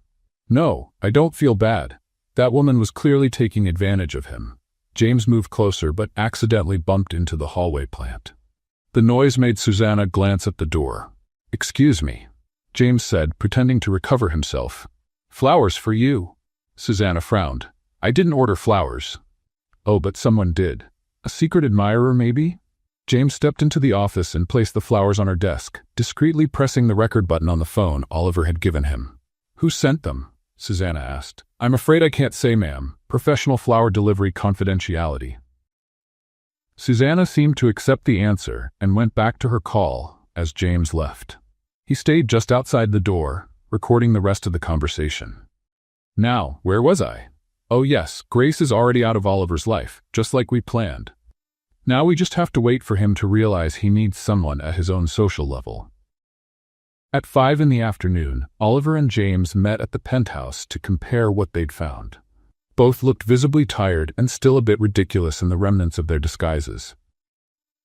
"No, I don't feel bad. That woman was clearly taking advantage of him." James moved closer but accidentally bumped into the hallway plant. The noise made Susanna glance at the door. "Excuse me," James said, pretending to recover himself. "Flowers for you." Susanna frowned. "I didn't order flowers." "Oh, but someone did. A secret admirer, maybe?" James stepped into the office and placed the flowers on her desk, discreetly pressing the record button on the phone Oliver had given him. "Who sent them?" Susanna asked. "I'm afraid I can't say, ma'am. Professional flower delivery confidentiality." Susanna seemed to accept the answer and went back to her call as James left. He stayed just outside the door, recording the rest of the conversation. Now, where was I? Oh yes, Grace is already out of Oliver's life, just like we planned. Now we just have to wait for him to realize he needs someone at his own social level. At 5 in the afternoon, Oliver and James met at the penthouse to compare what they'd found. Both looked visibly tired and still a bit ridiculous in the remnants of their disguises.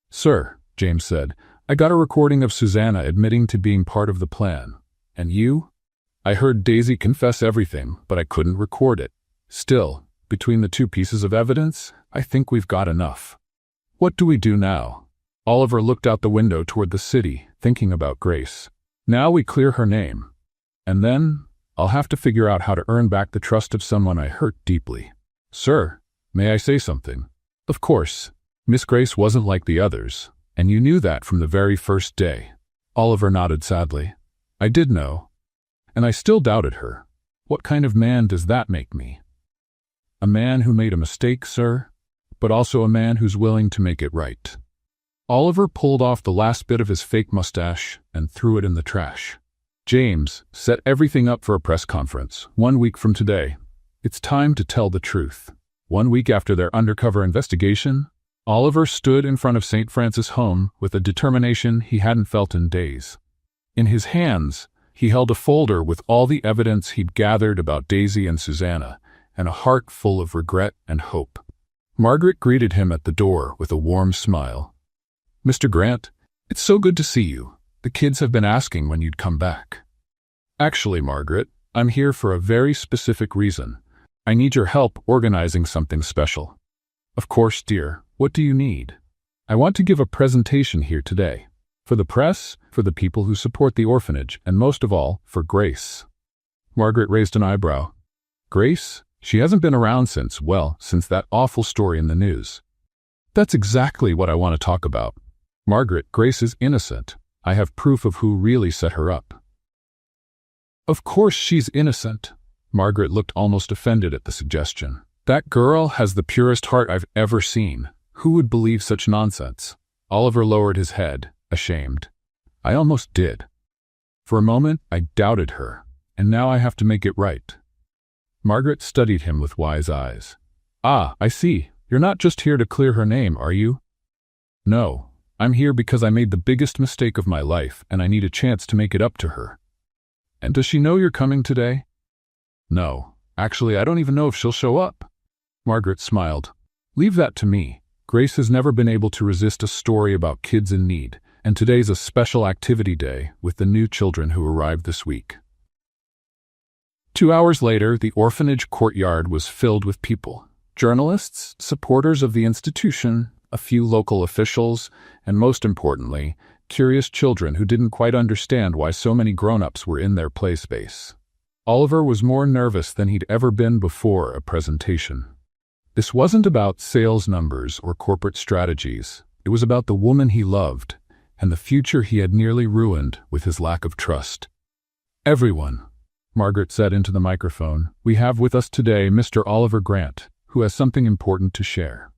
"Sir," James said, "I got a recording of Susanna admitting to being part of the plan. And you? I heard Daisy confess everything, but I couldn't record it. Still, between the two pieces of evidence, I think we've got enough. What do we do now?" Oliver looked out the window toward the city, thinking about Grace. "Now we clear her name. And then, I'll have to figure out how to earn back the trust of someone I hurt deeply." "Sir, may I say something?" "Of course. Miss Grace wasn't like the others, and you knew that from the very first day." Oliver nodded sadly. "I did know. And I still doubted her. What kind of man does that make me?" "A man who made a mistake, sir, but also a man who's willing to make it right." Oliver pulled off the last bit of his fake mustache and threw it in the trash. "James, set everything up for a press conference, 1 week from today. It's time to tell the truth." 1 week after their undercover investigation, Oliver stood in front of St. Francis' home with a determination he hadn't felt in days. In his hands, he held a folder with all the evidence he'd gathered about Daisy and Susanna, and a heart full of regret and hope. Margaret greeted him at the door with a warm smile. "Mr. Grant, it's so good to see you. The kids have been asking when you'd come back." "Actually, Margaret, I'm here for a very specific reason. I need your help organizing something special." "Of course, dear. What do you need?" "I want to give a presentation here today. For the press, for the people who support the orphanage, and most of all, for Grace." Margaret raised an eyebrow. "Grace? She hasn't been around since that awful story in the news." "That's exactly what I want to talk about. Margaret, Grace is innocent. I have proof of who really set her up." "Of course she's innocent." Margaret looked almost offended at the suggestion. "That girl has the purest heart I've ever seen. Who would believe such nonsense?" Oliver lowered his head, ashamed. "I almost did. For a moment, I doubted her, and now I have to make it right." Margaret studied him with wise eyes. "Ah, I see. You're not just here to clear her name, are you?" "No, I'm here because I made the biggest mistake of my life, and I need a chance to make it up to her." "And does she know you're coming today?" "No. Actually, I don't even know if she'll show up." Margaret smiled. "Leave that to me. Grace has never been able to resist a story about kids in need, and today's a special activity day with the new children who arrived this week." 2 hours later, the orphanage courtyard was filled with people. Journalists, supporters of the institution, a few local officials, and most importantly, curious children who didn't quite understand why so many grown-ups were in their play space. Oliver was more nervous than he'd ever been before a presentation. This wasn't about sales numbers or corporate strategies. It was about the woman he loved and the future he had nearly ruined with his lack of trust. "Everyone," Margaret said into the microphone, "we have with us today Mr. Oliver Grant, who has something important to share."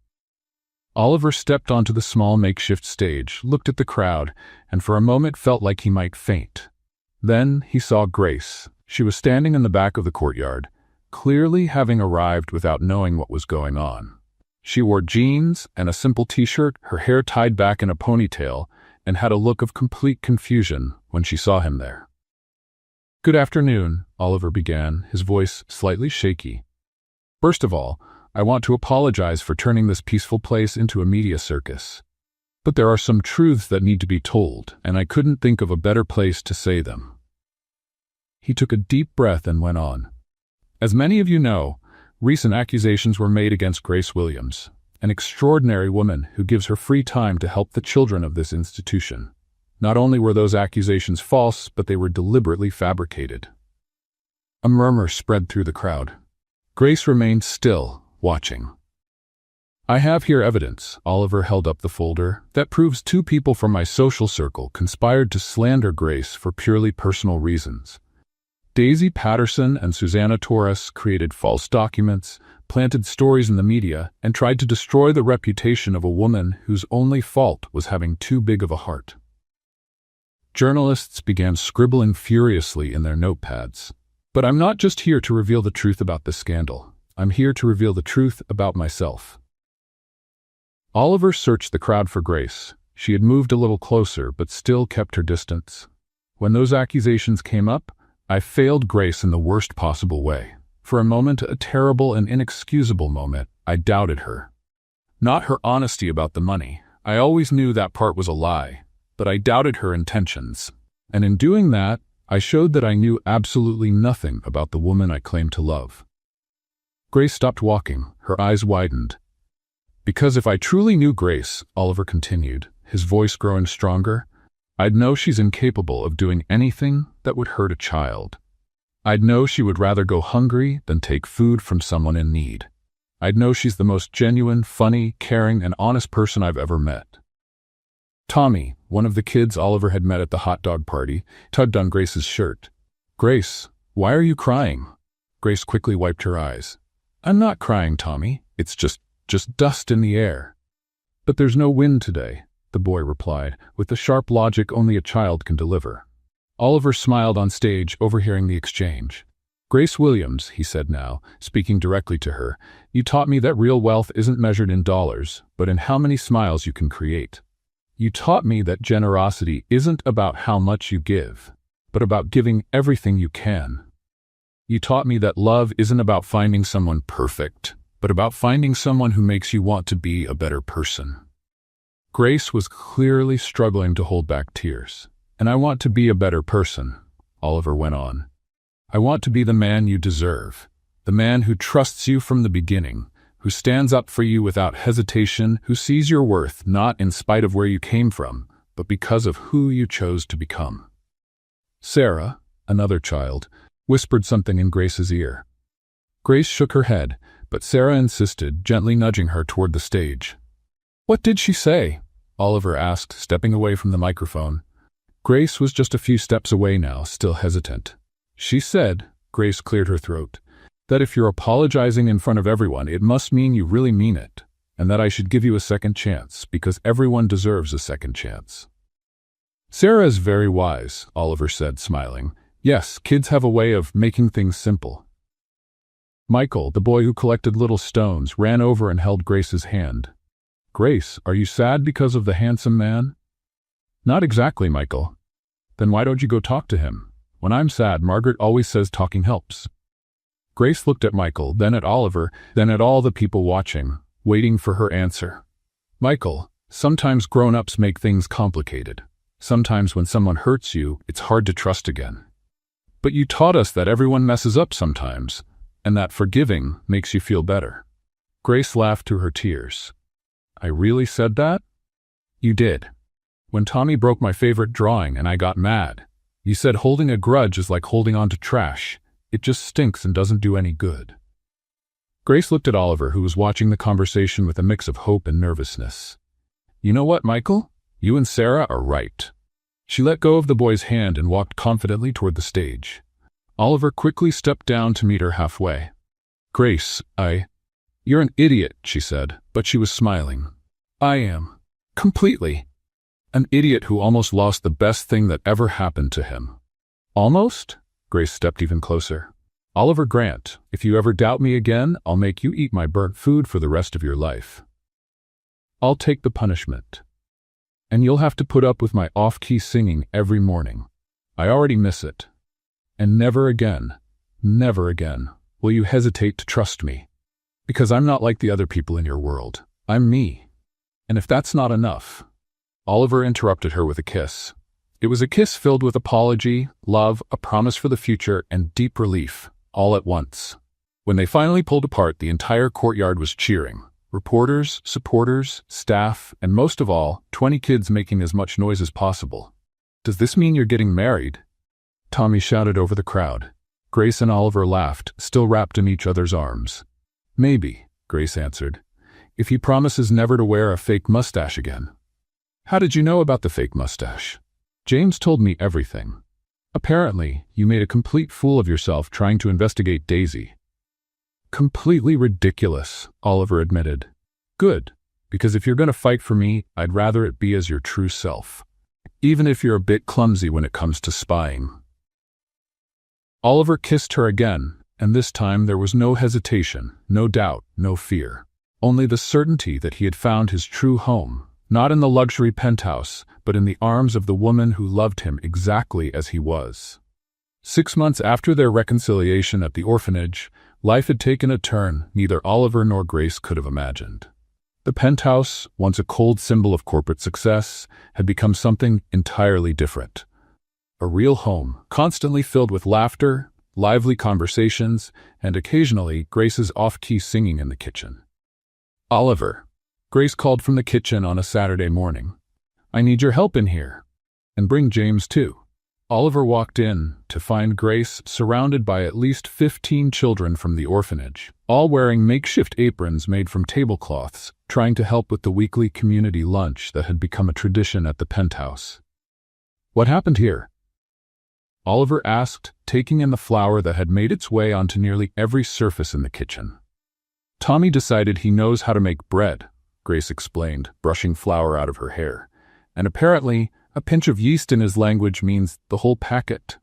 Oliver stepped onto the small makeshift stage, looked at the crowd, and for a moment felt like he might faint. Then he saw Grace. She was standing in the back of the courtyard, clearly having arrived without knowing what was going on. She wore jeans and a simple t-shirt, her hair tied back in a ponytail, and had a look of complete confusion when she saw him there. "Good afternoon," Oliver began, his voice slightly shaky. "First of all, I want to apologize for turning this peaceful place into a media circus. But there are some truths that need to be told, and I couldn't think of a better place to say them." He took a deep breath and went on. "As many of you know, recent accusations were made against Grace Williams, an extraordinary woman who gives her free time to help the children of this institution. Not only were those accusations false, but they were deliberately fabricated." A murmur spread through the crowd. Grace remained still, watching. I have here evidence, Oliver held up the folder, that proves two people from my social circle conspired to slander Grace for purely personal reasons. Daisy Patterson and Susanna Torres created false documents, planted stories in the media, and tried to destroy the reputation of a woman whose only fault was having too big of a heart. Journalists began scribbling furiously in their notepads. But I'm not just here to reveal the truth about this scandal. I'm here to reveal the truth about myself. Oliver searched the crowd for Grace. She had moved a little closer, but still kept her distance. When those accusations came up, I failed Grace in the worst possible way. For a moment, a terrible and inexcusable moment, I doubted her. Not her honesty about the money. I always knew that part was a lie, but I doubted her intentions. And in doing that, I showed that I knew absolutely nothing about the woman I claimed to love. Grace stopped walking, her eyes widened. Because if I truly knew Grace, Oliver continued, his voice growing stronger, I'd know she's incapable of doing anything that would hurt a child. I'd know she would rather go hungry than take food from someone in need. I'd know she's the most genuine, funny, caring, and honest person I've ever met. Tommy, one of the kids Oliver had met at the hot dog party, tugged on Grace's shirt. Grace, why are you crying? Grace quickly wiped her eyes. I'm not crying, Tommy. It's just dust in the air. But there's no wind today, the boy replied, with the sharp logic only a child can deliver. Oliver smiled on stage, overhearing the exchange. Grace Williams, he said now, speaking directly to her, you taught me that real wealth isn't measured in dollars, but in how many smiles you can create. You taught me that generosity isn't about how much you give, but about giving everything you can. You taught me that love isn't about finding someone perfect, but about finding someone who makes you want to be a better person. Grace was clearly struggling to hold back tears. And I want to be a better person, Oliver went on. I want to be the man you deserve, the man who trusts you from the beginning, who stands up for you without hesitation, who sees your worth not in spite of where you came from, but because of who you chose to become. Sarah, another child, whispered something in Grace's ear. Grace shook her head, but Sarah insisted, gently nudging her toward the stage. What did she say? Oliver asked, stepping away from the microphone. Grace was just a few steps away now, still hesitant. She said, Grace cleared her throat, that if you're apologizing in front of everyone, it must mean you really mean it, and that I should give you a second chance, because everyone deserves a second chance. Sarah is very wise, Oliver said, smiling. Yes, kids have a way of making things simple. Michael, the boy who collected little stones, ran over and held Grace's hand. Grace, are you sad because of the handsome man? Not exactly, Michael. Then why don't you go talk to him? When I'm sad, Margaret always says talking helps. Grace looked at Michael, then at Oliver, then at all the people watching, waiting for her answer. Michael, sometimes grown-ups make things complicated. Sometimes when someone hurts you, it's hard to trust again. But you taught us that everyone messes up sometimes, and that forgiving makes you feel better. Grace laughed through her tears. I really said that? You did. When Tommy broke my favorite drawing and I got mad, you said holding a grudge is like holding on to trash. It just stinks and doesn't do any good. Grace looked at Oliver, who was watching the conversation with a mix of hope and nervousness. You know what, Michael? You and Sarah are right. She let go of the boy's hand and walked confidently toward the stage. Oliver quickly stepped down to meet her halfway. Grace, You're an idiot, she said, but she was smiling. I am. Completely. An idiot who almost lost the best thing that ever happened to him. Almost? Grace stepped even closer. Oliver Grant, if you ever doubt me again, I'll make you eat my burnt food for the rest of your life. I'll take the punishment. And you'll have to put up with my off-key singing every morning. I already miss it. And never again, will you hesitate to trust me. Because I'm not like the other people in your world. I'm me. And if that's not enough... Oliver interrupted her with a kiss. It was a kiss filled with apology, love, a promise for the future, and deep relief, all at once. When they finally pulled apart, the entire courtyard was cheering. Reporters, supporters, staff, and most of all, 20 kids making as much noise as possible. Does this mean you're getting married? Tommy shouted over the crowd. Grace and Oliver laughed, still wrapped in each other's arms. Maybe, Grace answered. if he promises never to wear a fake mustache again. How did you know about the fake mustache? James told me everything. Apparently, you made a complete fool of yourself trying to investigate Daisy. Completely ridiculous, Oliver admitted. Good, because if you're going to fight for me, I'd rather it be as your true self. Even if you're a bit clumsy when it comes to spying. Oliver kissed her again, and this time there was no hesitation, no doubt, no fear. Only the certainty that he had found his true home, not in the luxury penthouse, but in the arms of the woman who loved him exactly as he was. 6 months after their reconciliation at the orphanage, life had taken a turn neither Oliver nor Grace could have imagined. The penthouse, once a cold symbol of corporate success, had become something entirely different. A real home, constantly filled with laughter, lively conversations, and occasionally Grace's off-key singing in the kitchen. Oliver, Grace called from the kitchen on a Saturday morning. I need your help in here. And bring James too. Oliver walked in to find Grace surrounded by at least 15 children from the orphanage, all wearing makeshift aprons made from tablecloths, trying to help with the weekly community lunch that had become a tradition at the penthouse. What happened here? Oliver asked, taking in the flour that had made its way onto nearly every surface in the kitchen. Tommy decided he knows how to make bread, Grace explained, brushing flour out of her hair. And apparently, a pinch of yeast in his language means the whole packet.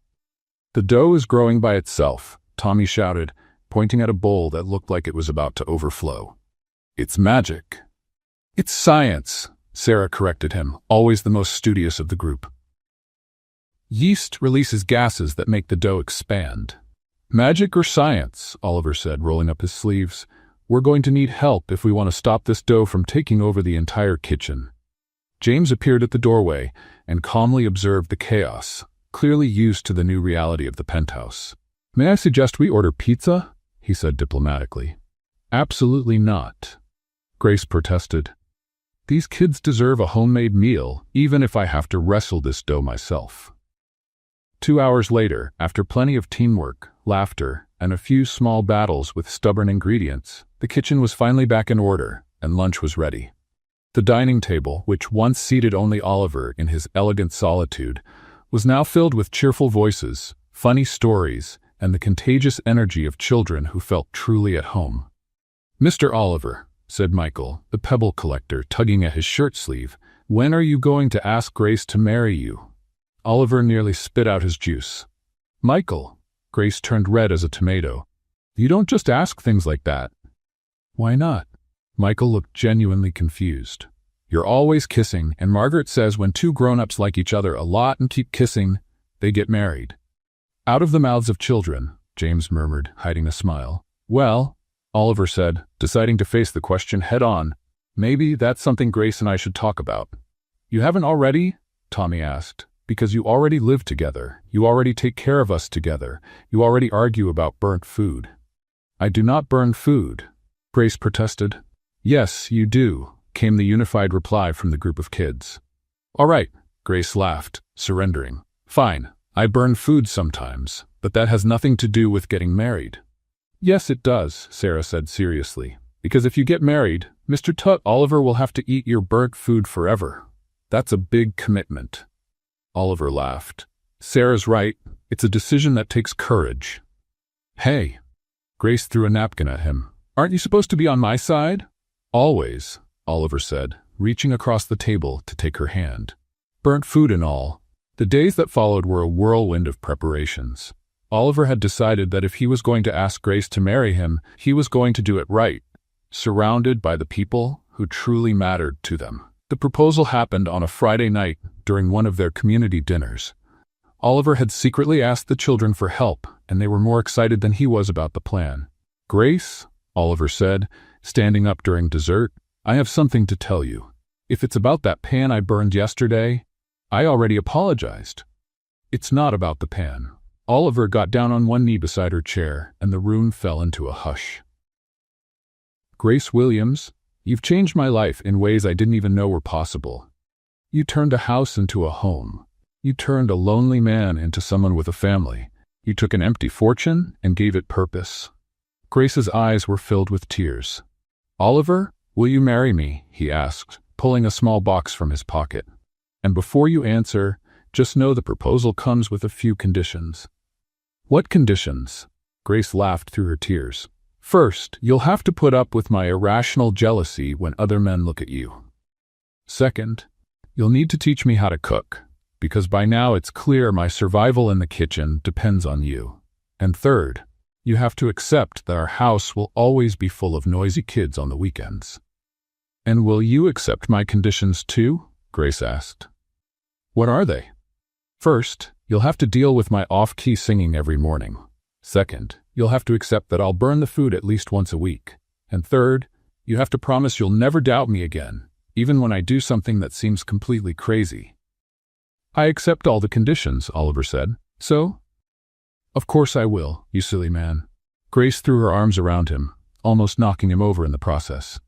The dough is growing by itself, Tommy shouted, pointing at a bowl that looked like it was about to overflow. It's magic. It's science, Sarah corrected him, always the most studious of the group. Yeast releases gases that make the dough expand. Magic or science, Oliver said, rolling up his sleeves. We're going to need help if we want to stop this dough from taking over the entire kitchen. James appeared at the doorway and calmly observed the chaos, clearly used to the new reality of the penthouse. May I suggest we order pizza? He said diplomatically. Absolutely not, Grace protested. These kids deserve a homemade meal, even if I have to wrestle this dough myself. 2 hours later, after plenty of teamwork, laughter, and a few small battles with stubborn ingredients, the kitchen was finally back in order, and lunch was ready. The dining table, which once seated only Oliver in his elegant solitude, was now filled with cheerful voices, funny stories, and the contagious energy of children who felt truly at home. Mr. Oliver, said Michael, the pebble collector, tugging at his shirt sleeve, when are you going to ask Grace to marry you? Oliver nearly spit out his juice. Michael, Grace turned red as a tomato. You don't just ask things like that. Why not? Michael looked genuinely confused. You're always kissing, and Margaret says when two grown-ups like each other a lot and keep kissing, they get married. Out of the mouths of children, James murmured, hiding a smile. Well, Oliver said, deciding to face the question head-on, maybe that's something Grace and I should talk about. You haven't already? Tommy asked. Because you already live together, you already take care of us together, you already argue about burnt food. I do not burn food, Grace protested. Yes, you do, came the unified reply from the group of kids. All right, Grace laughed, surrendering. Fine, I burn food sometimes, but that has nothing to do with getting married. Yes, it does, Sarah said seriously, because if you get married, Mr. Oliver will have to eat your burnt food forever. That's a big commitment. Oliver laughed. Sarah's right. It's a decision that takes courage. Hey. Grace threw a napkin at him. Aren't you supposed to be on my side? Always, Oliver said, reaching across the table to take her hand. Burnt food and all. The days that followed were a whirlwind of preparations. Oliver had decided that if he was going to ask Grace to marry him, he was going to do it right, surrounded by the people who truly mattered to them. The proposal happened on a Friday night during one of their community dinners. Oliver had secretly asked the children for help, and they were more excited than he was about the plan. Grace, Oliver said, standing up during dessert, I have something to tell you. If it's about that pan I burned yesterday, I already apologized. It's not about the pan. Oliver got down on one knee beside her chair, and the room fell into a hush. Grace Williams, you've changed my life in ways I didn't even know were possible. You turned a house into a home. You turned a lonely man into someone with a family. You took an empty fortune and gave it purpose. Grace's eyes were filled with tears. Oliver, Will you marry me? He asked, pulling a small box from his pocket. And before you answer, just know the proposal comes with a few conditions. What conditions? Grace laughed through her tears. First, you'll have to put up with my irrational jealousy when other men look at you. Second, you'll need to teach me how to cook, because by now it's clear my survival in the kitchen depends on you. And third, you have to accept that our house will always be full of noisy kids on the weekends. And will you accept my conditions too? Grace asked. What are they? First, you'll have to deal with my off-key singing every morning. Second, you'll have to accept that I'll burn the food at least once a week. And third, you have to promise you'll never doubt me again, even when I do something that seems completely crazy. I accept all the conditions, Oliver said. So? Of course I will, you silly man. Grace threw her arms around him, almost knocking him over in the process.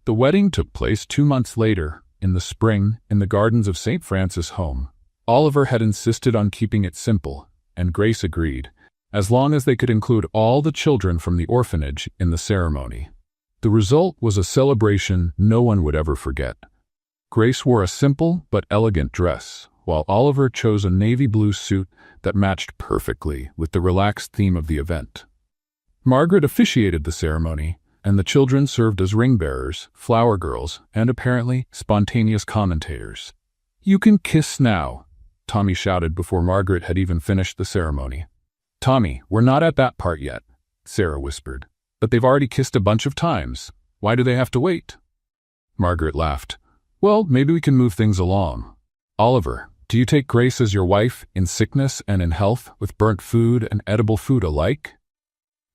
The wedding took place 2 months later, in the spring, in the gardens of St. Francis' home. Oliver had insisted on keeping it simple, and Grace agreed, as long as they could include all the children from the orphanage in the ceremony. The result was a celebration no one would ever forget. Grace wore a simple but elegant dress, while Oliver chose a navy blue suit that matched perfectly with the relaxed theme of the event. Margaret officiated the ceremony, and the children served as ring bearers, flower girls, and apparently spontaneous commentators. You can kiss now, Tommy shouted before Margaret had even finished the ceremony. Tommy, we're not at that part yet, Sarah whispered. But they've already kissed a bunch of times. Why do they have to wait? Margaret laughed. Well, maybe we can move things along. Oliver, do you take Grace as your wife in sickness and in health, with burnt food and edible food alike?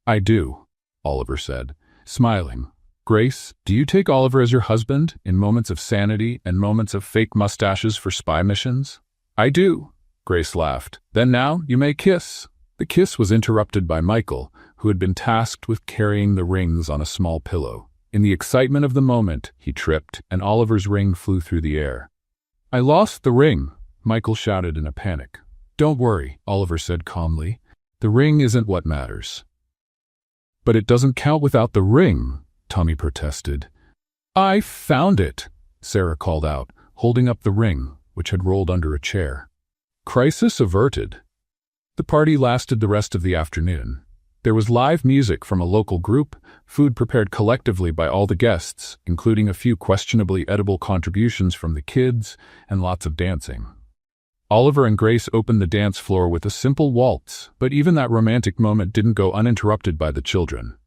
I do, Oliver said, smiling. Grace, do you take Oliver as your husband in moments of sanity and moments of fake mustaches for spy missions? I do, Grace laughed. Then now you may kiss. The kiss was interrupted by Michael, who had been tasked with carrying the rings on a small pillow. In the excitement of the moment, he tripped, and Oliver's ring flew through the air. I lost the ring, Michael shouted in a panic. Don't worry, Oliver said calmly. The ring isn't what matters. But it doesn't count without the ring, Tommy protested. I found it, Sarah called out, holding up the ring, which had rolled under a chair. Crisis averted. The party lasted the rest of the afternoon. There was live music from a local group, food prepared collectively by all the guests, including a few questionably edible contributions from the kids, and lots of dancing. Oliver and Grace opened the dance floor with a simple waltz, but even that romantic moment didn't go uninterrupted by the children.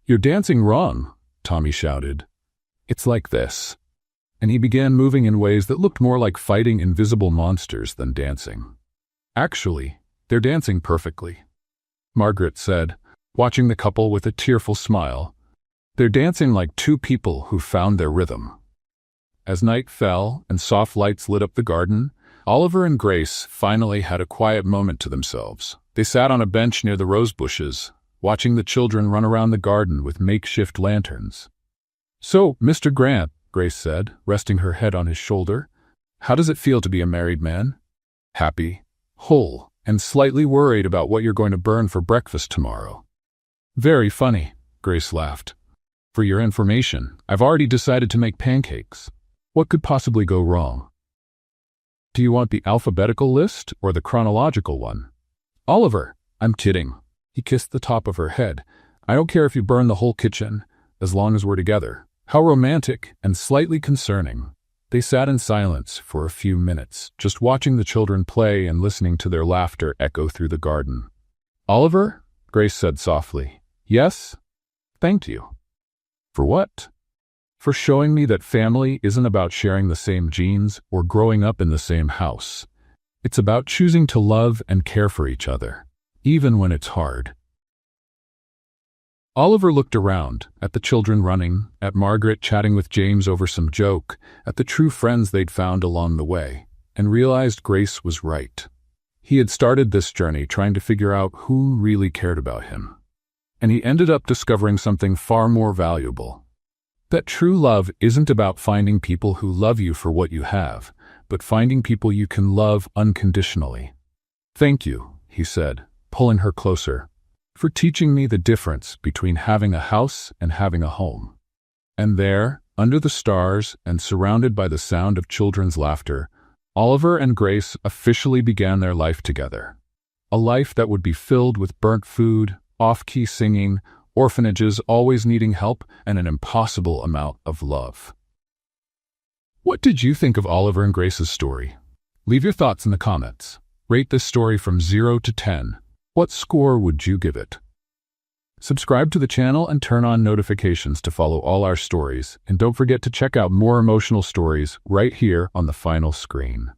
You're dancing wrong, Tommy shouted. It's like this. And he began moving in ways that looked more like fighting invisible monsters than dancing. Actually, they're dancing perfectly, Margaret said, watching the couple with a tearful smile. They're dancing like two people who found their rhythm. As night fell and soft lights lit up the garden, Oliver and Grace finally had a quiet moment to themselves. They sat on a bench near the rose bushes, watching the children run around the garden with makeshift lanterns. So, Mr. Grant, Grace said, resting her head on his shoulder, how does it feel to be a married man? Happy, whole, and slightly worried about what you're going to burn for breakfast tomorrow. Very funny, Grace laughed. For your information, I've already decided to make pancakes. What could possibly go wrong? Do you want the alphabetical list or the chronological one? Oliver, I'm kidding. He kissed the top of her head. I don't care if you burn the whole kitchen, as long as we're together. How romantic and slightly concerning. They sat in silence for a few minutes, just watching the children play and listening to their laughter echo through the garden. Oliver, Grace said softly. Yes? Thank you. For what? For showing me that family isn't about sharing the same genes or growing up in the same house. It's about choosing to love and care for each other, even when it's hard. Oliver looked around, at the children running, at Margaret chatting with James over some joke, at the true friends they'd found along the way, and realized Grace was right. He had started this journey trying to figure out who really cared about him. And he ended up discovering something far more valuable. That true love isn't about finding people who love you for what you have, but finding people you can love unconditionally. Thank you, he said, pulling her closer, for teaching me the difference between having a house and having a home. And there, Under the stars and surrounded by the sound of children's laughter, Oliver and Grace officially began their life together. A life that would be filled with burnt food, off-key singing, orphanages always needing help, and an impossible amount of love. What did you think of Oliver and Grace's story? Leave your thoughts in the comments. Rate this story from 0 to 10. What score would you give it? Subscribe to the channel and turn on notifications to follow all our stories. And don't forget to check out more emotional stories right here on the final screen.